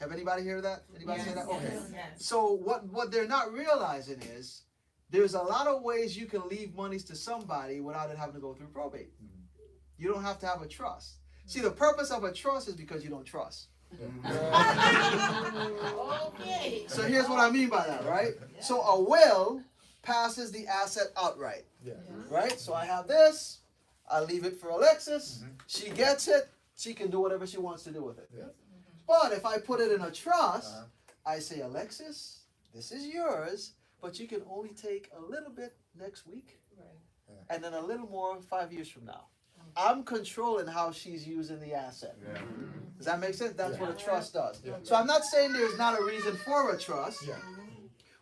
S1: Have anybody heard that? Anybody say that? Okay. So what they're not realizing is there's a lot of ways you can leave monies to somebody without it having to go through probate. You don't have to have a trust. See, the purpose of a trust is because you don't trust.
S6: Okay.
S1: So here's what I mean by that, right? So a will passes the asset outright, right? So I have this, I leave it for Alexis, she gets it, she can do whatever she wants to do with it.
S4: Yeah.
S1: But if I put it in a trust, I say, Alexis, this is yours, but you can only take a little bit next week, and then a little more 5 years from now. I'm controlling how she's using the asset.
S4: Yeah.
S1: Does that make sense? That's what a trust does.
S4: Yeah.
S1: So I'm not saying there's not a reason for a trust.
S4: Yeah.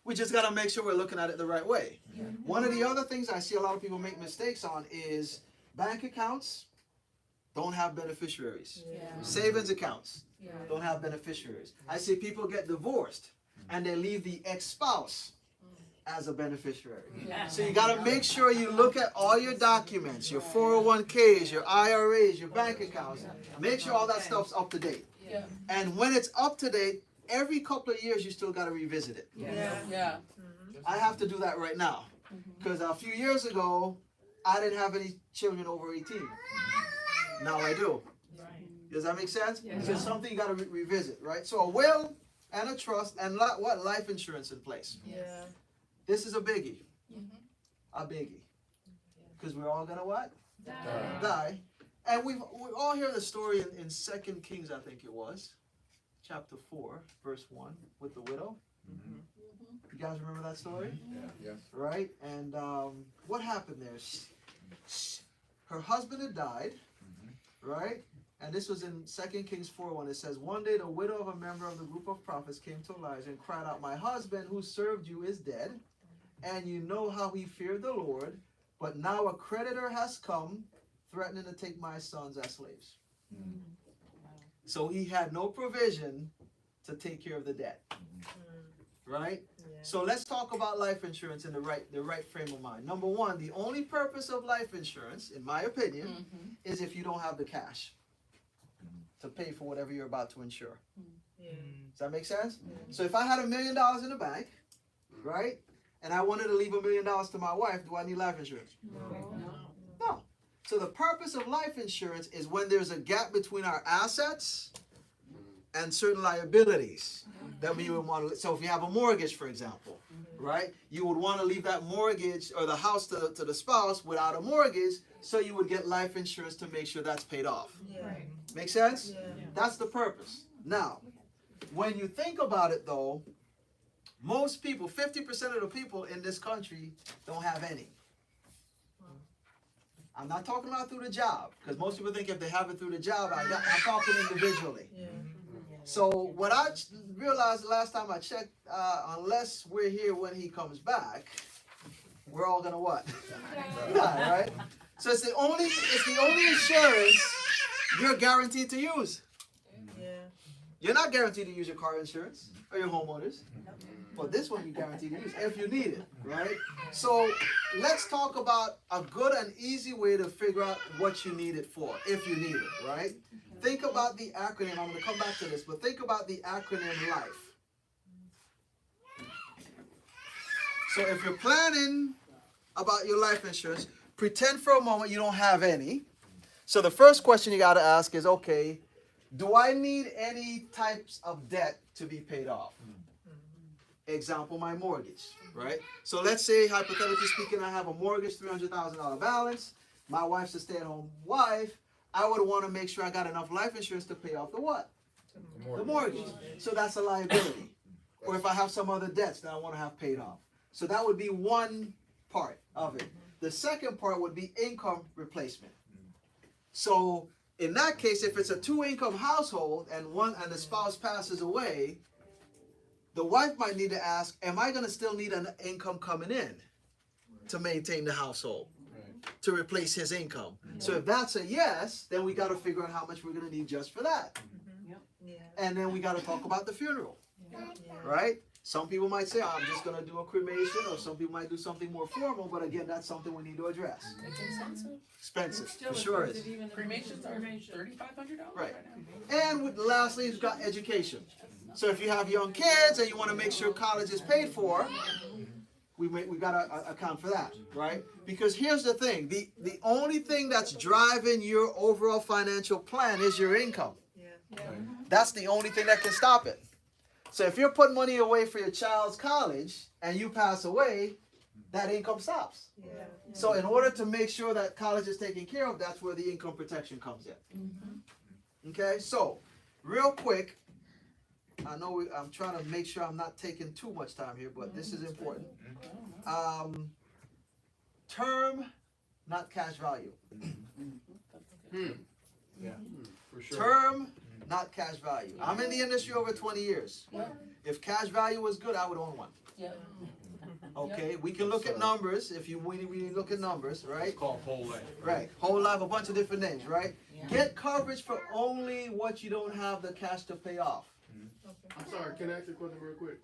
S1: We just got to make sure we're looking at it the right way. One of the other things I see a lot of people make mistakes on is bank accounts don't have beneficiaries. Savings accounts don't have beneficiaries. I see people get divorced and they leave the ex-spouse as a beneficiary. So you got to make sure you look at all your documents, your 401ks, your IRAs, your bank accounts. Make sure all that stuff's up to date. And when it's up to date, every couple of years you still got to revisit it.
S7: Yeah.
S1: I have to do that right now because a few years ago I didn't have any children over 18. Now I do. Does that make sense? So it's something you got to revisit, right? So a will and a trust and life insurance in place. This is a biggie. A biggie. Because we're all gonna what? Die. And we all hear the story in 2 Kings, I think it was, chapter 4, verse 1, with the widow. You guys remember that story?
S4: Yes.
S1: Right? And what happened there? Her husband had died, right? And this was in 2 Kings 4:1. It says, one day the widow of a member of the group of prophets came to Elijah and cried out, my husband who served you is dead, and you know how he feared the Lord, but now a creditor has come threatening to take my sons as slaves. So he had no provision to take care of the debt. Right? So let's talk about life insurance in the right frame of mind. Number one, the only purpose of life insurance, in my opinion, is if you don't have the cash to pay for whatever you're about to insure. Does that make sense? So if I had $1 million in the bank, right, and I wanted to leave $1 million to my wife, do I need life insurance? No. So the purpose of life insurance is when there's a gap between our assets and certain liabilities that we would want to. So if you have a mortgage, for example, right, you would want to leave that mortgage or the house to the spouse without a mortgage, so you would get life insurance to make sure that's paid off. Make sense? That's the purpose. Now, when you think about it though, most people, 50% of the people in this country don't have any. I'm not talking about through the job, because most people think if they have it through the job, I'm talking individually. So what I realized the last time I checked, unless we're here when he comes back, we're all gonna what? Die, right? So it's the only insurance you're guaranteed to use. You're not guaranteed to use your car insurance or your homeowners. But this one you're guaranteed to use if you need it, right? So let's talk about a good and easy way to figure out what you need it for, if you need it, right? Think about the acronym. I'm going to come back to this, but think about the acronym LIFE. So if you're planning about your life insurance, pretend for a moment you don't have any. So the first question you got to ask is, okay, do I need any types of debt to be paid off? Example, my mortgage, right? So let's say, hypothetically speaking, I have a mortgage, $300,000 balance. My wife's a stay-at-home wife. I would want to make sure I got enough life insurance to pay off the what? The mortgage. So that's a liability. Or if I have some other debts that I want to have paid off. So that would be one part of it. The second part would be income replacement. So in that case, if it's a two-income household and the spouse passes away, the wife might need to ask, am I going to still need an income coming in? to maintain the household,
S4: Right.
S1: to replace his income. So if that's a yes, then we got to figure out how much we're going to need just for that.
S6: Yeah.
S1: And then we got to talk about the funeral, right? Some people might say, I'm just going to do a cremation, or some people might do something more formal, but again, that's something we need to address.
S7: It's expensive.
S1: Expensive,
S5: Still
S1: for sure is.
S5: expensive even if
S7: Cremations are
S5: cremation.
S7: $3,500
S1: Right.
S7: now.
S1: And with, lastly, you've got education. So if you have young kids and you want to make sure college is paid for, we got to account for that, right? Because here's the thing, the only thing that's driving your overall financial plan is your income. That's the only thing that can stop it. So if you're putting money away for your child's college and you pass away, that income stops. So in order to make sure that college is taken care of, that's where the income protection comes in. Okay, so real quick, I know I'm trying to make sure I'm not taking too much time here, but this is important. Term, not cash value.
S4: Yeah, for sure.
S1: Term, not cash value. I'm in the industry over 20 years. If cash value was good, I would own one. Okay, we can look at numbers if you really look at numbers, right?
S4: It's called whole life.
S1: Right, whole life, a bunch of different names, right? Get coverage for only what you don't have the cash to pay off.
S3: I'm sorry, can I ask you a question real quick?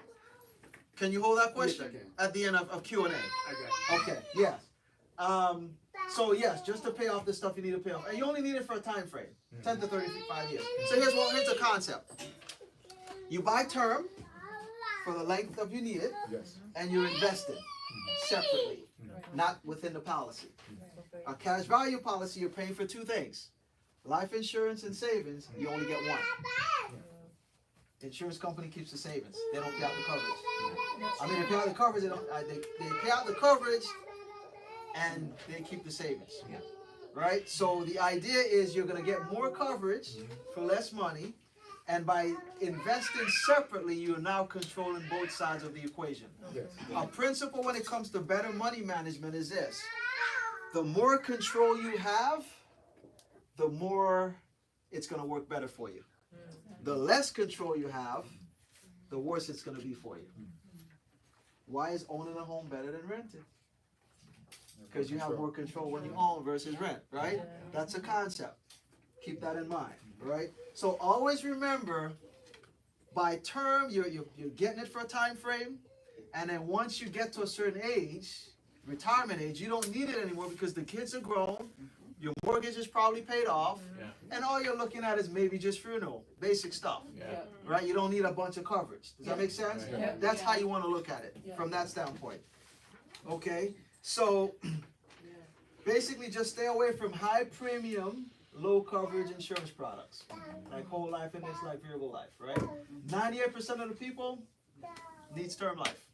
S1: Can you hold that question?
S3: Yes, I can.
S1: At the end of Q&A.
S3: I got it.
S1: Okay, yes. So yes, just to pay off the stuff you need to pay off. And you only need it for a time frame, 10 to 35 years. So here's the concept. You buy term for the length of you need it,
S4: Yes.
S1: and you invest it separately, not within the policy. A cash value policy, you're paying for two things. Life insurance and savings, you only get one. The insurance company keeps the savings. They don't pay out the coverage. I mean, they pay out the coverage, they pay out the coverage, and they keep the savings. Right? So the idea is you're going to get more coverage for less money, and by investing separately, you're now controlling both sides of the equation.
S4: Yes.
S1: A principle when it comes to better money management is this. The more control you have, the more it's going to work better for you. The less control you have, the worse it's going to be for you. Why is owning a home better than renting? Because you have more control when you own versus rent, right? That's a concept. Keep that in mind, right? So always remember, by term, you're getting it for a time frame, and then once you get to a certain age, retirement age, you don't need it anymore because the kids are grown, your mortgage is probably paid off, and all you're looking at is maybe just funeral, basic stuff, right? You don't need a bunch of coverage. Does that make sense?
S4: Right.
S1: That's how you want to look at it from that standpoint. Okay, so basically just stay away from high premium, low coverage insurance products, like whole life, index life, variable life, right? 98% of the people needs term life.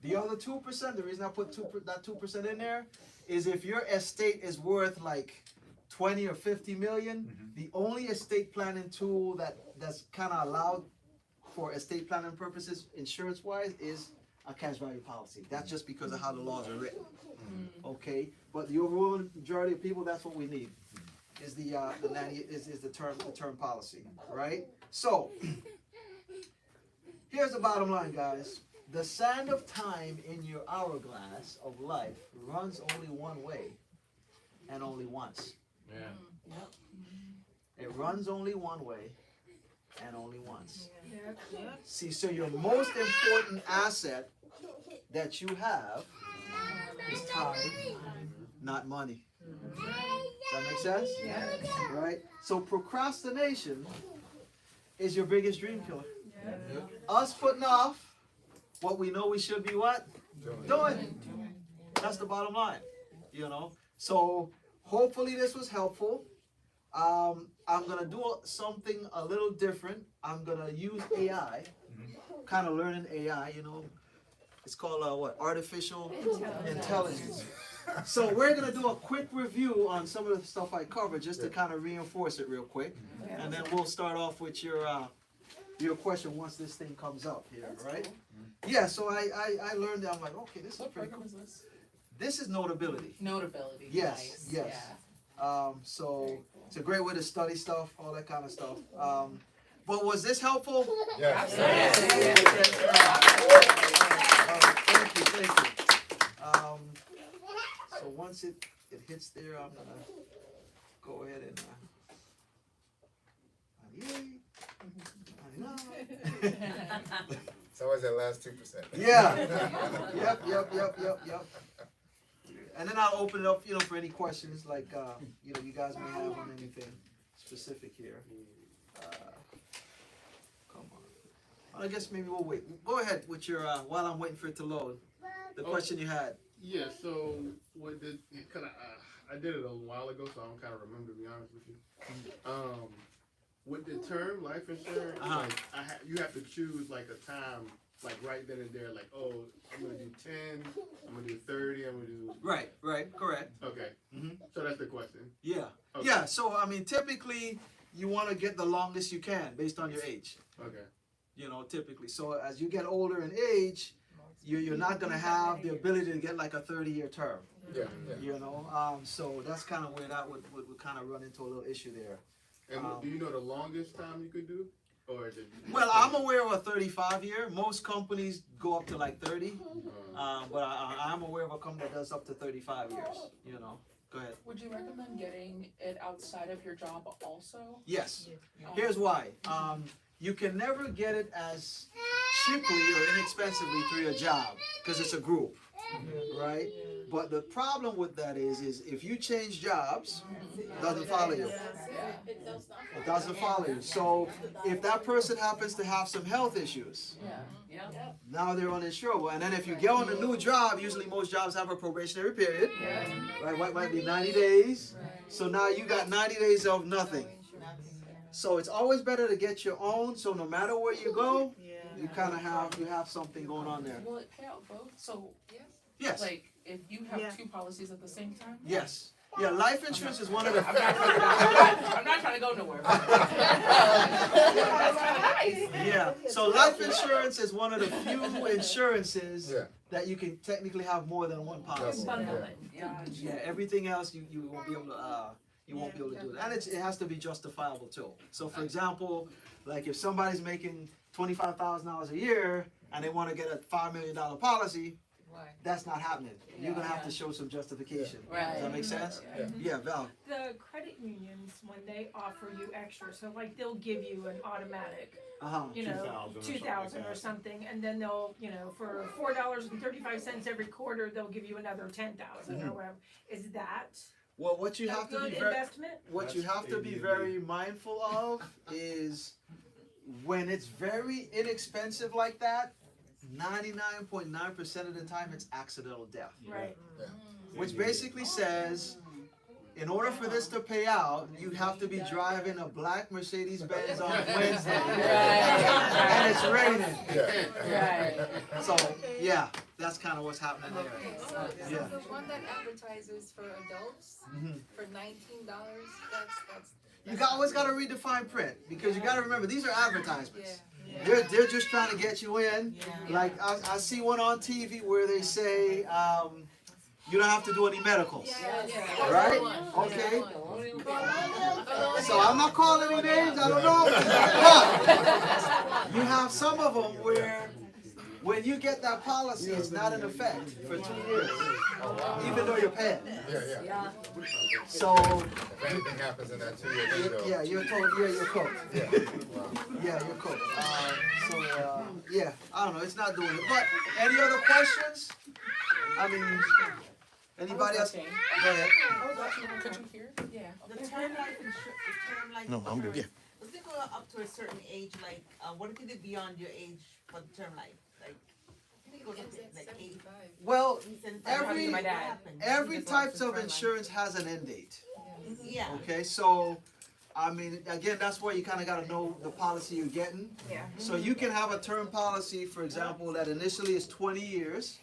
S1: The other 2%, the reason I put that 2% in there, is if your estate is worth like 20 or 50 million, the only estate planning tool that's kind of allowed for estate planning purposes, insurance-wise, is a cash value policy. That's just because of how the laws are written. Okay, but the overwhelming majority of people, that's what we need. Is the 90 is the term policy, right? So here's the bottom line, guys. The sand of time in your hourglass of life runs only one way and only once.
S4: Yeah.
S1: It runs only one way and only once. See, so your most important asset that you have is time, not money. Does that make sense?
S5: Yeah.
S1: Right? So procrastination is your biggest dream killer.
S5: Yeah.
S1: Us putting off what we know we should be what? Doing. That's the bottom line. You know? So hopefully this was helpful. I'm gonna do something a little different. I'm gonna use AI, kind of learning AI, you know. It's called artificial intelligence. So we're gonna do a quick review on some of the stuff I covered, just to kind of reinforce it real quick, and then we'll start off with your question once this thing comes up here, right? Yeah. So I learned that. I'm like, okay, this is
S7: What
S1: pretty
S7: program
S1: cool.
S7: is this?
S1: This is Notability.
S7: Notability.
S1: Yes,
S7: Nice.
S1: yes. So it's a great way to study stuff, all that kind of stuff. But was this helpful?
S4: Yes.
S1: Thank you. So once it hits there, I'm gonna go ahead and 98, 99.
S4: It's always that last 2%.
S1: Yeah. Yep. And then I'll open it up, for any questions, like, you guys may have on anything specific here. Come on. I guess maybe we'll wait. Go ahead with your, while I'm waiting for it to load, the question you had.
S3: Yeah, so what did I did it a while ago, so I don't kind of remember, to be honest with you. With the term life insurance, like you have to choose like a time, like right then and there, like, oh, I'm gonna do 10, I'm gonna do 30, I'm gonna do.
S1: Right, correct.
S3: Okay. So that's the question.
S1: Yeah.
S3: Okay.
S1: Yeah, so I mean, typically you want to get the longest you can based on your age.
S3: Okay.
S1: Typically. So as you get older in age, you're not gonna have the ability to get like a 30-year term.
S4: Yeah.
S1: So that's kind of where that would kind of run into a little issue there.
S3: And do you know the longest time you could do? Or is it?
S1: Well, I'm aware of a 35-year. Most companies go up to like 30, but I'm aware of a company that does up to 35 years. Go ahead.
S8: Would you recommend getting it outside of your job also?
S1: Yes. Here's why. You can never get it as cheaply or inexpensively through your job because it's a group, right? But the problem with that is if you change jobs, it doesn't follow you. It doesn't follow you. So if that person happens to have some health issues, now they're uninsurable. And then if you get on a new job, usually most jobs have a probationary period, right? What might be 90 days. So now you got 90 days of nothing. So it's always better to get your own. So no matter where you go, you kind of have something going on there.
S8: Will it pay out both? So
S1: Yes.
S8: like if you have two policies at the same time?
S1: Yes. Yeah, life insurance is one of the.
S8: I'm not trying to go nowhere. That's kind of nice.
S1: Yeah. So life insurance is one of the few insurances that you can technically have more than one policy. Yeah. Everything else you won't be able to. You won't be able to do it, and it has to be justifiable too. So, for example, like if somebody's making $25,000 a year and they want to get a $5 million policy, that's not happening. You're gonna have to show some justification. Does that make sense? Yeah, Val.
S5: The credit unions, when they offer you extra, so like they'll give you an automatic, 2,000 or something, and then they'll, for $4.35 every quarter, they'll give you another 10,000 or whatever. Is that
S1: Well, what you have to
S5: good
S1: be very,
S5: investment?
S1: what you have to be very mindful of is when it's very inexpensive like that, 99.9% of the time it's accidental death.
S5: Right.
S1: Which basically says, in order for this to pay out, you have to be driving a black Mercedes-Benz on Wednesday, and it's raining. So, yeah, that's kind of what's happening there.
S7: So the one that advertises for adults for $19, that's.
S1: You always got to read the fine print because you got to remember these are advertisements. They're just trying to get you in. Like I see one on TV where they say you don't have to do any medicals, right? Okay. So I'm not calling any names. I don't know. But you have some of them where when you get that policy, it's not in effect for 2 years, even though you're paying. So
S4: if anything happens in that 2 year window.
S1: Yeah, you're cooked. Yeah, you're cooked. So I don't know. It's not doing it. But any other questions? I mean, anybody else? Go ahead.
S8: Could you hear? Yeah.
S6: The term life insurance.
S4: No, I'm good.
S6: Does it go up to a certain age? Like, what if it is beyond your age for the term life? Like, I think it goes up to like 80.
S1: Well,
S6: Every
S1: every type of insurance has an end date.
S6: Yeah.
S1: Okay, so I mean, again, that's where you kind of got to know the policy you're getting. So you can have a term policy, for example, that initially is 20 years.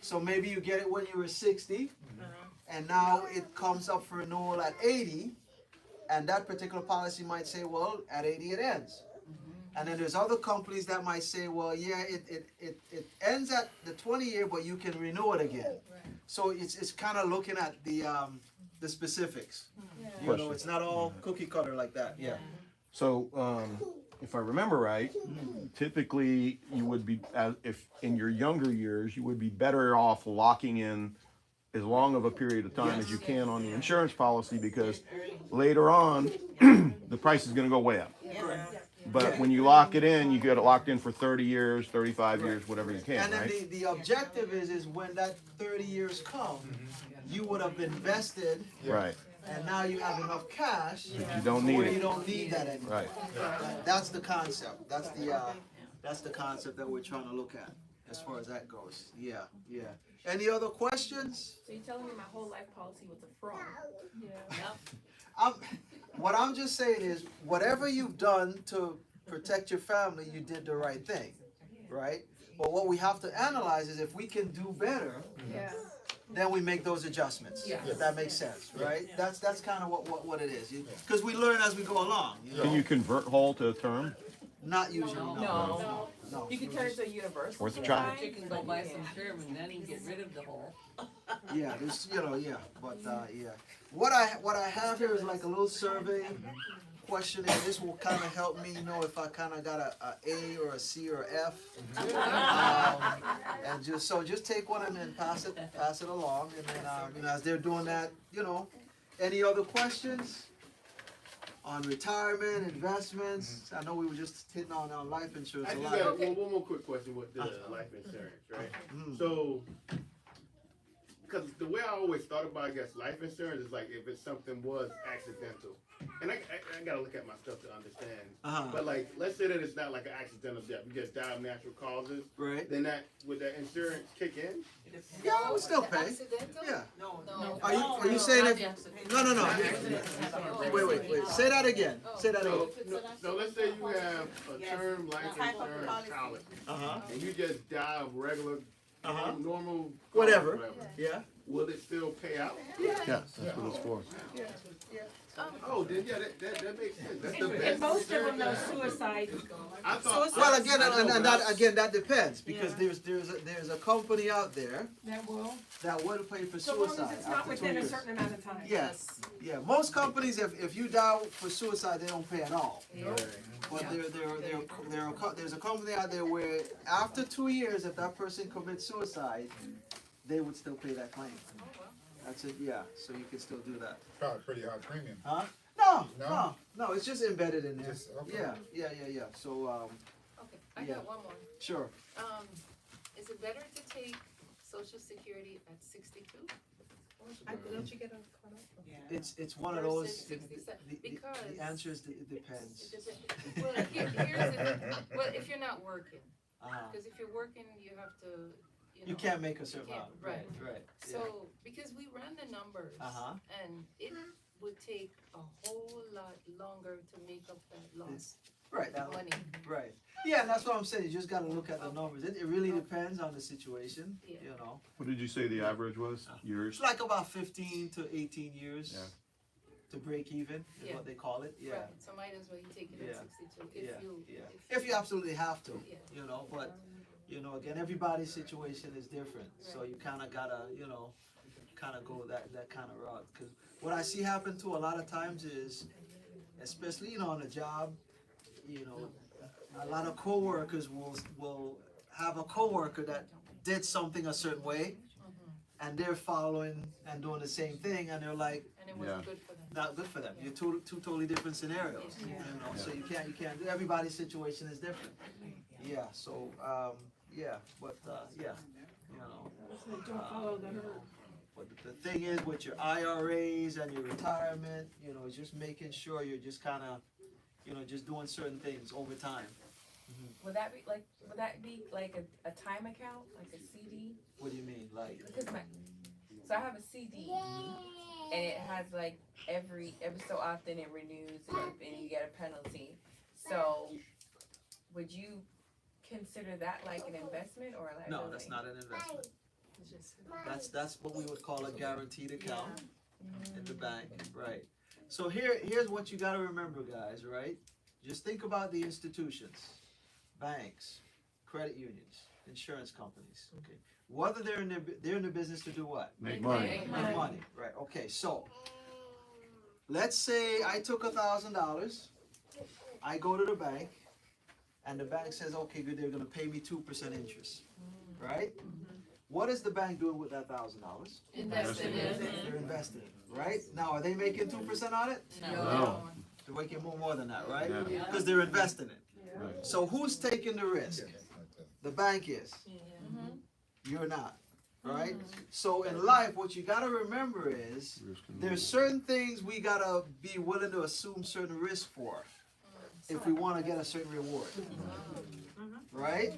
S1: So maybe you get it when you were 60, and now it comes up for renewal at 80, and that particular policy might say, well, at 80 it ends. And then there's other companies that might say, well, yeah, it ends at the 20-year, but you can renew it again. So it's kind of looking at the specifics. You know, it's not all cookie cutter like that. Yeah.
S9: So, if I remember right, typically you would be, if in your younger years, you would be better off locking in as long of a period of time as you can on the insurance policy, because later on, the price is gonna go way up. But when you lock it in, you get it locked in for 30 years, 35 years, whatever you can,
S1: And then
S9: right?
S1: the objective is when that 30 years come, you would have invested,
S9: Right.
S1: and now you have enough cash
S9: You don't need
S1: where you
S9: it.
S1: don't need that anymore.
S9: Right.
S1: That's the concept. That's the concept that we're trying to look at as far as that goes. Yeah, yeah. Any other questions?
S2: So you're telling me my whole life policy was a fraud?
S1: What I'm just saying is, whatever you've done to protect your family, you did the right thing, right? But what we have to analyze is if we can do better, then we make those adjustments. If that makes sense, right? That's kind of what it is. Because we learn as we go along. You know?
S9: Can you convert whole to a term?
S1: Not usually. No.
S2: You can turn it to a universal.
S9: Worth a try.
S10: You can go buy some term and then you can get rid of the whole.
S1: Yeah, there's, yeah, but yeah. What I have here is like a little survey questionnaire. This will kind of help me know if I kind of got a A or a C or F. And just take one and then pass it along, and then as they're doing that, any other questions on retirement, investments? I know we were just hitting on life insurance
S3: I
S1: a
S3: just
S1: lot.
S3: got one more quick question with the life insurance, right? So, because the way I always thought about, I guess, life insurance is like if it's something was accidental. And I gotta look at my stuff to understand. But like, let's say that it's not like an accidental death. You just die of natural causes.
S1: Right.
S3: Then would that insurance kick in?
S1: Yeah, I would still pay.
S7: Accidental?
S1: Yeah.
S7: No.
S1: Are you saying if? No. Wait. Say that again. Say that again.
S3: So let's say you have a term life insurance policy. And you just die of regular, normal,
S1: Whatever. Yeah.
S3: Will it still pay out?
S1: Yeah.
S9: Yes, that's what it's for.
S3: Oh, then yeah, that makes sense. That's the
S5: And
S3: best.
S5: most of them know suicide.
S3: I thought.
S1: Well, again, that depends, because there's a company out there
S5: That will,
S1: that will pay for
S5: so long
S1: suicide
S5: as it's not
S1: after 2
S5: within a
S1: years.
S5: certain amount of time.
S1: Yes. Yeah. Most companies, if you die for suicide, they don't pay at all. But there's a company out there where after 2 years, if that person commits suicide, they would still pay that claim. That's it. Yeah. So you can still do that.
S4: Probably pretty high premium.
S1: Huh? No. It's just embedded in there.
S4: Just- okay.
S1: Yeah. So
S7: Okay, I
S1: Yeah.
S7: got one more.
S1: sure.
S7: Is it better to take Social Security at 62?
S5: Don't you get a
S1: It's one of those.
S7: Versus 67,
S1: The
S7: because-
S1: answer is it depends.
S7: Well, here's well, if you're not working,
S1: Uh-huh.
S7: because if you're working, you have to,
S1: You can't make a certain
S7: you can't-
S1: amount. Right.
S7: So, because we ran the numbers,
S1: Uh-huh.
S7: and it would take a whole lot longer to make up that lost
S1: Right. That,
S7: money.
S1: right. Yeah, and that's what I'm saying. You just gotta look at the numbers. It really depends on the situation.
S7: Yeah.
S9: What did you say the average was? Years?
S1: It's like about 15 to 18 years
S9: Yeah.
S1: to break even is
S7: Yeah.
S1: what they call it. Yeah.
S7: Right, so might as well you take it
S1: Yeah.
S7: at 62,
S1: Yeah. If you absolutely have to,
S7: Yeah.
S1: but again, everybody's situation is different. So you kind of gotta, kind of go that kind of route. Because what I see happen too a lot of times is, especially on a job, a lot of coworkers will have a coworker that did something a certain way, and they're following and doing the same thing, and they're like,
S7: And it wasn't good for them.
S1: not good for them. You're two totally different scenarios. So you can't. Everybody's situation is different. Yeah. So but
S5: Don't follow the herd.
S1: But the thing is, with your IRAs and your retirement, is just making sure you're just kind of, just doing certain things over time.
S2: Would that be like a time account, like a CD?
S1: What do you mean, like?
S2: Because so I have a CD, and it has like every so often it renews, and you get a penalty. So, would you consider that like an investment or like?
S1: No, that's not an investment. That's what we would call a guaranteed account in the bank, right? So here's what you got to remember, guys. Right? Just think about the institutions, banks, credit unions, insurance companies. Okay, whether they're in the business to do what?
S9: Make money.
S1: Make money, right? Okay, so let's say I took $1,000. I go to the bank, and the bank says, okay, good, they're gonna pay me 2% interest, right? What is the bank doing with that $1,000?
S7: Invested in.
S1: They're investing it, right? Now, are they making 2% on it?
S9: No.
S1: They're making more than that, right?
S9: Yeah.
S1: Because they're investing it.
S9: Right.
S1: So who's taking the risk? The bank is. You're not, right? So in life, what you gotta remember is there's certain things we gotta be willing to assume certain risk for if we want to get a certain reward, right?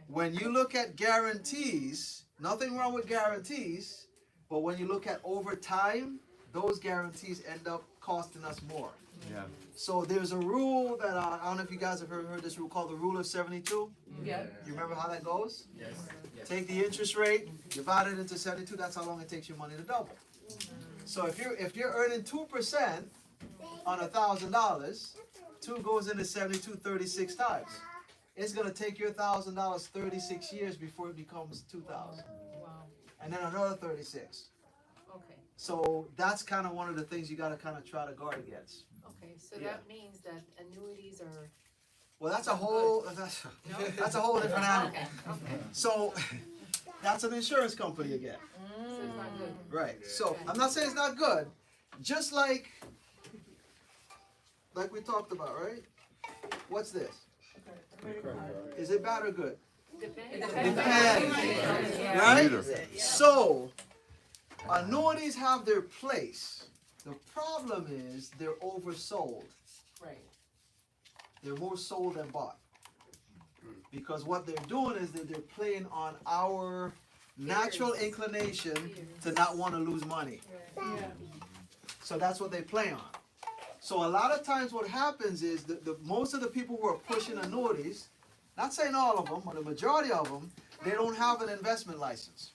S1: When you look at guarantees, nothing wrong with guarantees, but when you look at over time, those guarantees end up costing us more.
S9: Yeah.
S1: So there's a rule that I don't know if you guys have heard this rule called the rule of 72.
S2: Yeah.
S1: You remember how that goes?
S4: Yes.
S1: Take the interest rate, divide it into 72. That's how long it takes your money to double. So if you're earning 2% on $1,000, 2 goes into 72 36 times. It's gonna take your $1,000 36 years before it becomes 2,000,
S7: Wow,
S1: and then another 36.
S7: okay,
S1: So that's kind of one of the things you gotta kind of try to guard against.
S7: okay, so
S1: Yeah.
S7: that means that annuities are,
S1: Well, that's a whole that's a whole different animal.
S7: okay,
S1: So that's an insurance company again.
S7: so it's not good.
S1: Right. So I'm not saying it's not good. Just like we talked about, right? What's this? Is it bad or good?
S7: Depends.
S1: Depends.
S7: Yeah.
S1: Right?
S9: Either.
S1: So annuities have their place. The problem is they're oversold.
S2: Right.
S1: They're more sold than bought. Because what they're doing is that they're playing on our natural inclination to not want to lose money. So that's what they play on. So a lot of times what happens is that most of the people who are pushing annuities, not saying all of them, but the majority of them, they don't have an investment license.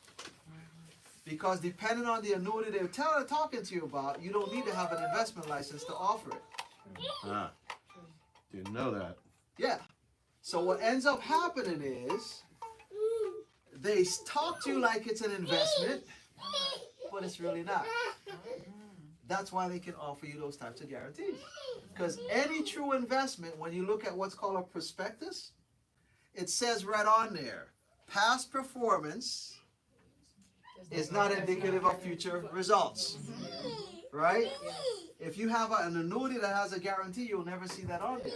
S1: Because depending on the annuity they're talking to you about, you don't need to have an investment license to offer it.
S9: Ah. Didn't know that.
S1: Yeah. So what ends up happening is they talk to you like it's an investment, but it's really not. That's why they can offer you those types of guarantees. Because any true investment, when you look at what's called a prospectus, it says right on there, past performance is not indicative of future results. Right? If you have an annuity that has a guarantee, you'll never see that on there.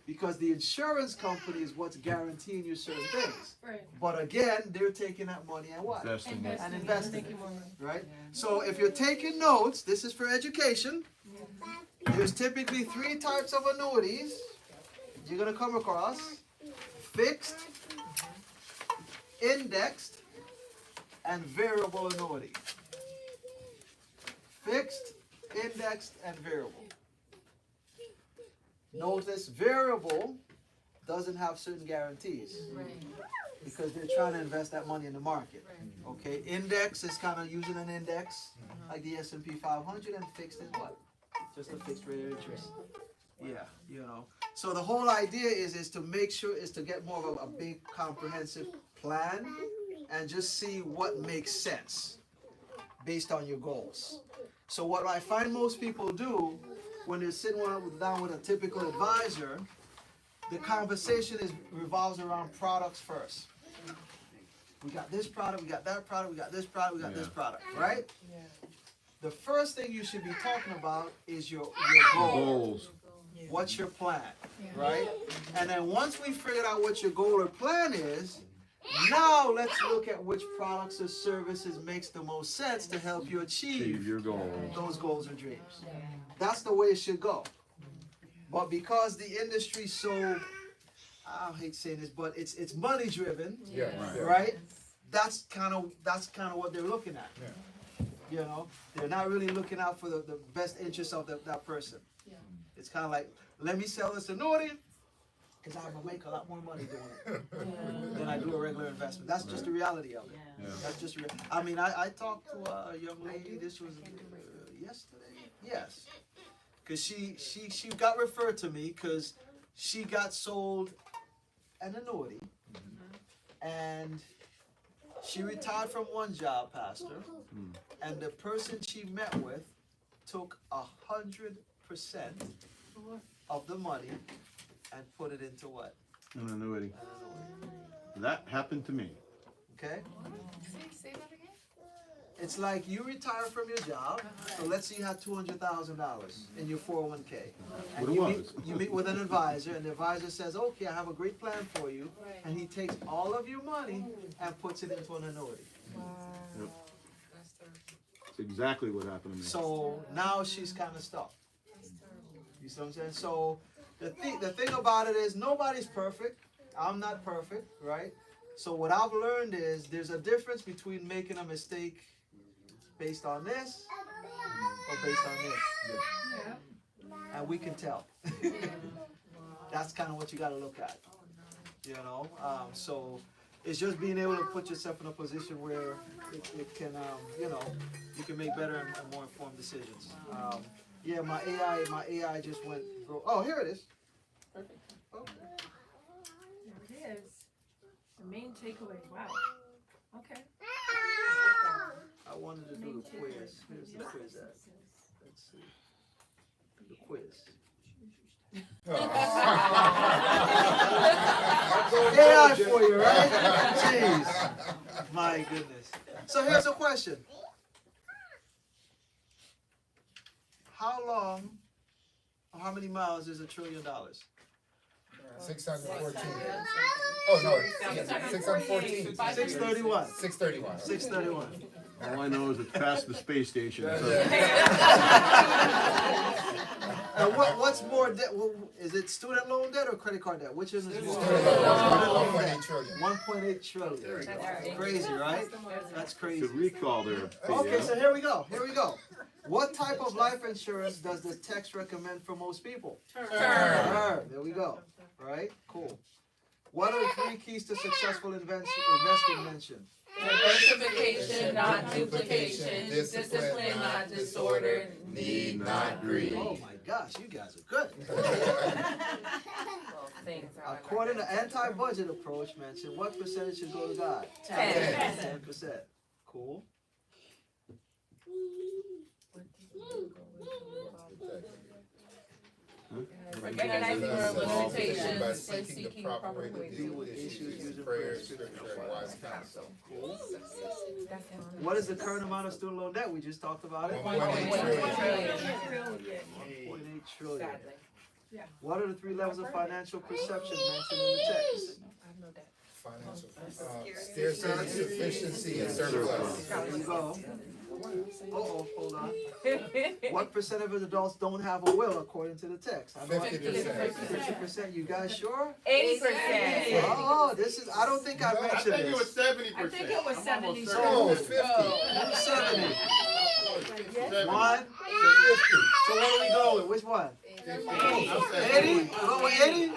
S1: Because the insurance company is what's guaranteeing you certain things.
S5: Right.
S1: But again, they're taking that money and what?
S9: Investing it.
S1: And investing
S5: Making
S1: it.
S5: more money.
S1: Right? So if you're taking notes, this is for education. There's typically 3 types of annuities you're going to come across. Fixed, indexed, and variable annuity. Fixed, indexed, and variable. Notice variable doesn't have certain guarantees
S7: Right,
S1: because they're trying to invest that money in the market.
S7: right.
S1: Okay, index is kind of using an index like the S&P 500, and fixed is what? Just a fixed rate of interest. Yeah, you know. So the whole idea is to make sure is to get more of a big comprehensive plan and just see what makes sense based on your goals. So what I find most people do when they're sitting down with a typical advisor, the conversation revolves around products first. We got this product, we got that product, we got this product, we got this product, right? The first thing you should be talking about is your goal.
S9: Goals.
S1: What's your plan, right? And then once we figured out what your goal or plan is, now let's look at which products or services makes the most sense to help you
S9: Achieve
S1: achieve
S9: your goals.
S1: those goals or dreams. That's the way it should go. But because the industry's so, I hate saying this, but it's money driven,
S4: Yeah.
S1: right? That's kind of what they're looking at. You know, they're not really looking out for the best interest of that person.
S8: Yeah.
S1: It's kind of like, let me sell this annuity because I'm gonna make a lot more money doing it than I do a regular investment. That's just the reality of it.
S9: Yeah.
S1: That's just I mean, I talked to a young lady. This was yesterday. Yes, because she got referred to me because she got sold an annuity, and she retired from one job, Pastor, and the person she met with took 100% of the money and put it into what?
S9: An annuity.
S1: An annuity.
S9: That happened to me.
S1: Okay?
S7: Say that again?
S1: It's like you retire from your job, so let's say you had $200,000 in your 401k. And you meet with an advisor, and the advisor says, okay, I have a great plan for you, and he takes all of your money and puts it into an annuity.
S9: Yep. That's exactly what happened to me.
S1: So now she's kind of stuck. You see what I'm saying? So the thing about it is nobody's perfect. I'm not perfect, right? So what I've learned is there's a difference between making a mistake based on this or based on this. And we can tell. That's kind of what you got to look at. You know? So it's just being able to put yourself in a position where it can, you know, you can make better and more informed decisions. Yeah, my AI just went, oh, here it is.
S8: Perfect.
S1: Okay.
S5: There it is. The main takeaway. Wow. Okay.
S1: I wanted to do the quiz. Here's the quiz at. Let's see. The quiz. AI for you, right? Jeez. My goodness. So here's a question. How long or how many miles is $1 trillion?
S4: 614. Oh, no, 614.
S1: 631.
S4: 631.
S1: 631.
S9: All I know is it's past the space station. So.
S1: Now what's more debt? Is it student loan debt or credit card debt? Which is more?
S4: Student loan. 1.8 trillion.
S1: 1.8 trillion. Crazy, right? That's crazy.
S9: Good recall there.
S1: Okay, so here we go. Here we go. What type of life insurance does the text recommend for most people?
S4: Term.
S1: There we go. Right? Cool. What are the 3 keys to successful investing mentioned?
S2: Diversification, not duplication. Discipline, not disorder.
S4: Need, not greed.
S1: Oh my gosh, you guys are good.
S2: Things are
S1: According to anti-budget approach mentioned, what percentage should go to God?
S2: 10.
S1: 10%. Cool.
S2: Recognizing our limitations
S4: by
S2: and
S4: seeking the proper way to deal with issues using prayer, scripture, and wise counsel.
S1: Cool. What is the current amount of student loan debt? We just talked about it.
S4: 1.8 trillion.
S1: 1.8 trillion.
S2: Sadly.
S1: What are the 3 levels of financial perception mentioned in the text?
S4: Financial, scarcity, sufficiency, and surplus.
S1: There you go. Uh-oh, hold on. What percent of adults don't have a will according to the text?
S4: 50%.
S1: 50%. You guys sure?
S2: 80%.
S1: Oh, this is, I don't think I
S3: I
S1: mentioned
S3: think it was
S1: this.
S3: 70%.
S5: I think it was 70.
S4: Oh, it's 50.
S1: 70.
S3: 70.
S1: One.
S4: 50.
S1: So where do we go with? Which one? 80? 80? Go with 80?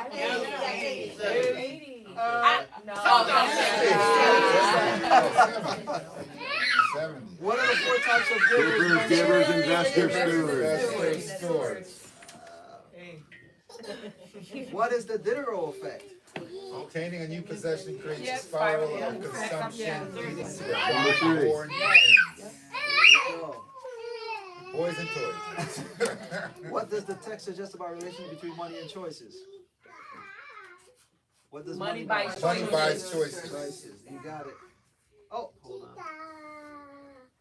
S1: 80?
S2: No.
S1: What are the 4 types of
S9: Givers,
S1: givers?
S9: investors, stewards.
S1: What is the Diderot effect?
S4: Obtaining a new possession creates a spiral of consumption, leading to
S9: Number 3.
S4: war and
S1: Go.
S4: boys and toys.
S1: What does the text suggest about relation between money and choices? What does
S2: Money
S1: buy?
S2: buys
S4: Money buys choices.
S1: Choices. You got it. Oh, hold on.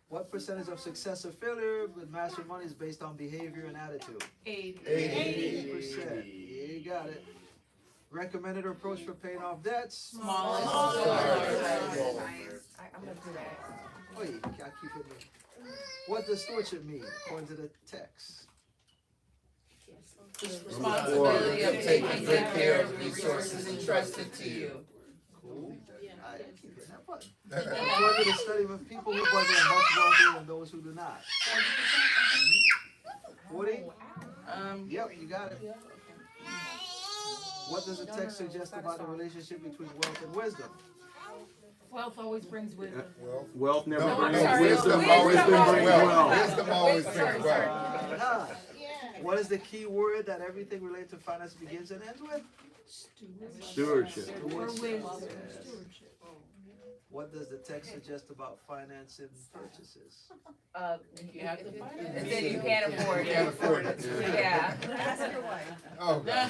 S1: What percentage of success or failure with master money is based on behavior and attitude?
S5: 80.
S1: 80%. You got it. Recommended approach for paying off debts?
S2: Smallest.
S1: Oh,
S2: I'm gonna do that.
S1: I keep it moving. What does stewardship mean according to the text?
S2: Responsibility of taking good care of the resources entrusted to you.
S1: Cool. I keep hitting that button. According to the study of people who budget are much wealthier than those who do not. 40? Yep, you got it. What does the text suggest about the relationship between wealth and wisdom?
S5: Wealth always brings wisdom.
S9: Wealth never
S4: No,
S9: brings
S4: no,
S9: wisdom.
S4: wisdom
S9: Always
S4: always
S9: brings
S4: brings
S9: wealth.
S4: wealth. Wisdom always brings wealth.
S1: What is the key word that everything related to finance begins and ends with?
S9: Stewardship.
S5: Or wisdom.
S1: What does the text suggest about financing purchases?
S8: You have to find it.
S2: It said you can't afford it.
S4: You can't afford it.
S2: Yeah.
S4: Oh, God.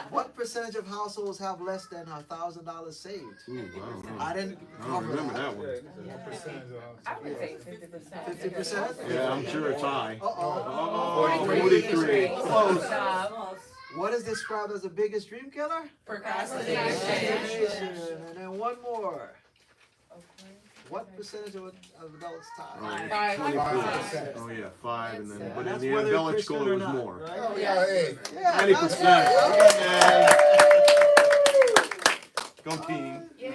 S1: What percentage of households have less than $1,000 saved?
S9: Ooh, wow.
S1: I didn't
S9: I don't
S1: cover
S9: remember
S1: that.
S9: that one.
S2: I would say 50%.
S1: 50%?
S9: Yeah, I'm sure it's high.
S1: Uh-oh.
S9: 43.
S1: Close.
S2: Stop.
S1: What is described as the biggest dream killer?
S2: Procrastination.
S1: Procrastination. And then one more. What percentage of adults tie?
S4: 5%.
S9: Oh, yeah, 5, and then, but in
S1: That's
S9: the
S1: whether
S9: village
S1: Christian
S9: school
S1: or
S9: it was
S1: not,
S9: more.
S1: right?
S4: Oh, yeah, hey.
S1: Yeah,
S9: 90%.
S1: that's
S9: Go team.
S1: Yeah,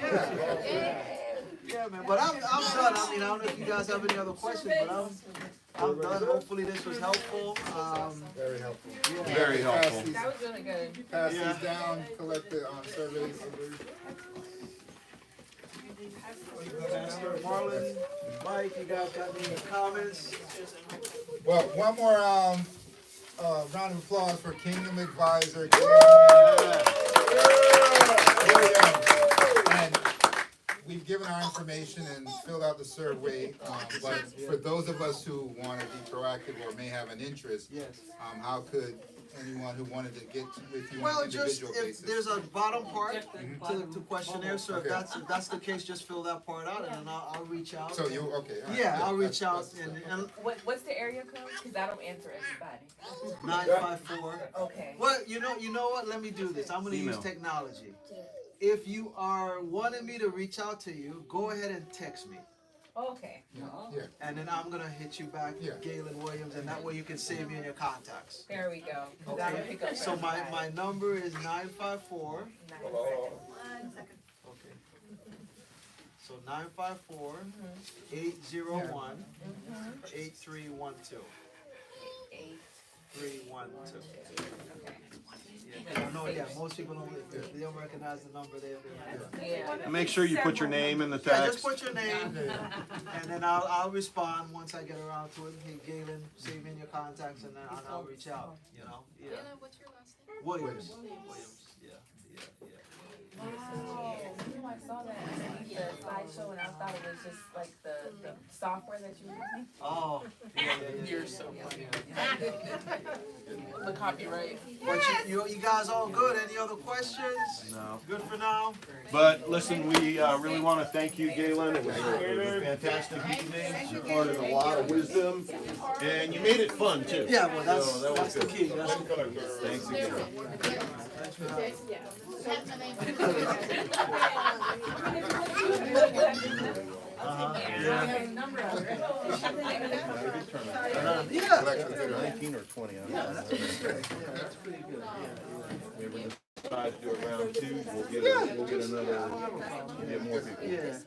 S1: man. But I'm done. I mean, I don't know if you guys have any other questions, but I'm done. Hopefully this was helpful.
S4: Very helpful.
S1: Yeah.
S9: Very helpful.
S2: That was really good.
S4: Pass
S1: Yeah.
S4: these down, collect the surveys.
S1: Marlon, Mike, you guys got any comments?
S4: Well, one more round of applause for Kingdom Advisor. And we've given our information and filled out the survey, but for those of us who want to be proactive or may have an interest,
S1: Yes.
S4: how could anyone who wanted to get with you on
S1: Well,
S4: an
S1: just
S4: individual
S1: if
S4: basis?
S1: there's a bottom part to questionnaire, so if
S4: Okay.
S1: that's the case, just fill that part out and then I'll reach out.
S4: So you, okay. all right,
S1: Yeah, I'll reach
S4: that's-
S1: out
S4: that's-
S1: and
S2: What's the area code? Because I don't answer everybody.
S1: 954.
S2: Okay.
S1: Well, you know what? Let me do this. I'm gonna use
S9: Email.
S1: technology. If you are wanting me to reach out to you, go ahead and text me.
S2: Okay.
S4: Yeah.
S1: And then I'm gonna hit you back,
S4: Yeah.
S1: Galen Williams, and that way you can save me in your contacts.
S2: There we go. 'Cause I don't pick up
S1: So
S2: for
S1: my
S2: everybody.
S1: number is 954. Okay. So 954 801 8312. 312.
S2: Okay.
S1: Yeah, I know. Yeah, most people don't. If they don't recognize the number, they.
S2: Yeah.
S9: And make sure you put your name in the
S1: Yeah,
S9: text.
S1: just put your name, and then I'll respond once I get around to it. Hey, Galen, save me in your contacts, and then I'll reach out. You know. Yeah.
S7: What's your last name?
S1: Williams. Williams. Yeah.
S2: Wow. You know, I saw that the slideshow and I thought it was just like the software that you were using.
S1: Oh. Yeah.
S8: You're so funny. The copyright.
S1: But you guys all good? Any other questions?
S9: No.
S1: Good for now.
S9: But listen, we really want to thank you, Galen. It was a fantastic evening. You imparted a lot of wisdom, and you made it fun too.
S1: Yeah, well, that's
S9: So that was
S1: that's the
S9: good.
S1: key. That's the key.
S9: Thanks again.
S1: Thanks for having me. Yeah.
S9: 19 or 20. I don't know.
S1: That's pretty good.
S9: We were decide to do it round 2. We'll get another. Get more people.
S1: Yeah.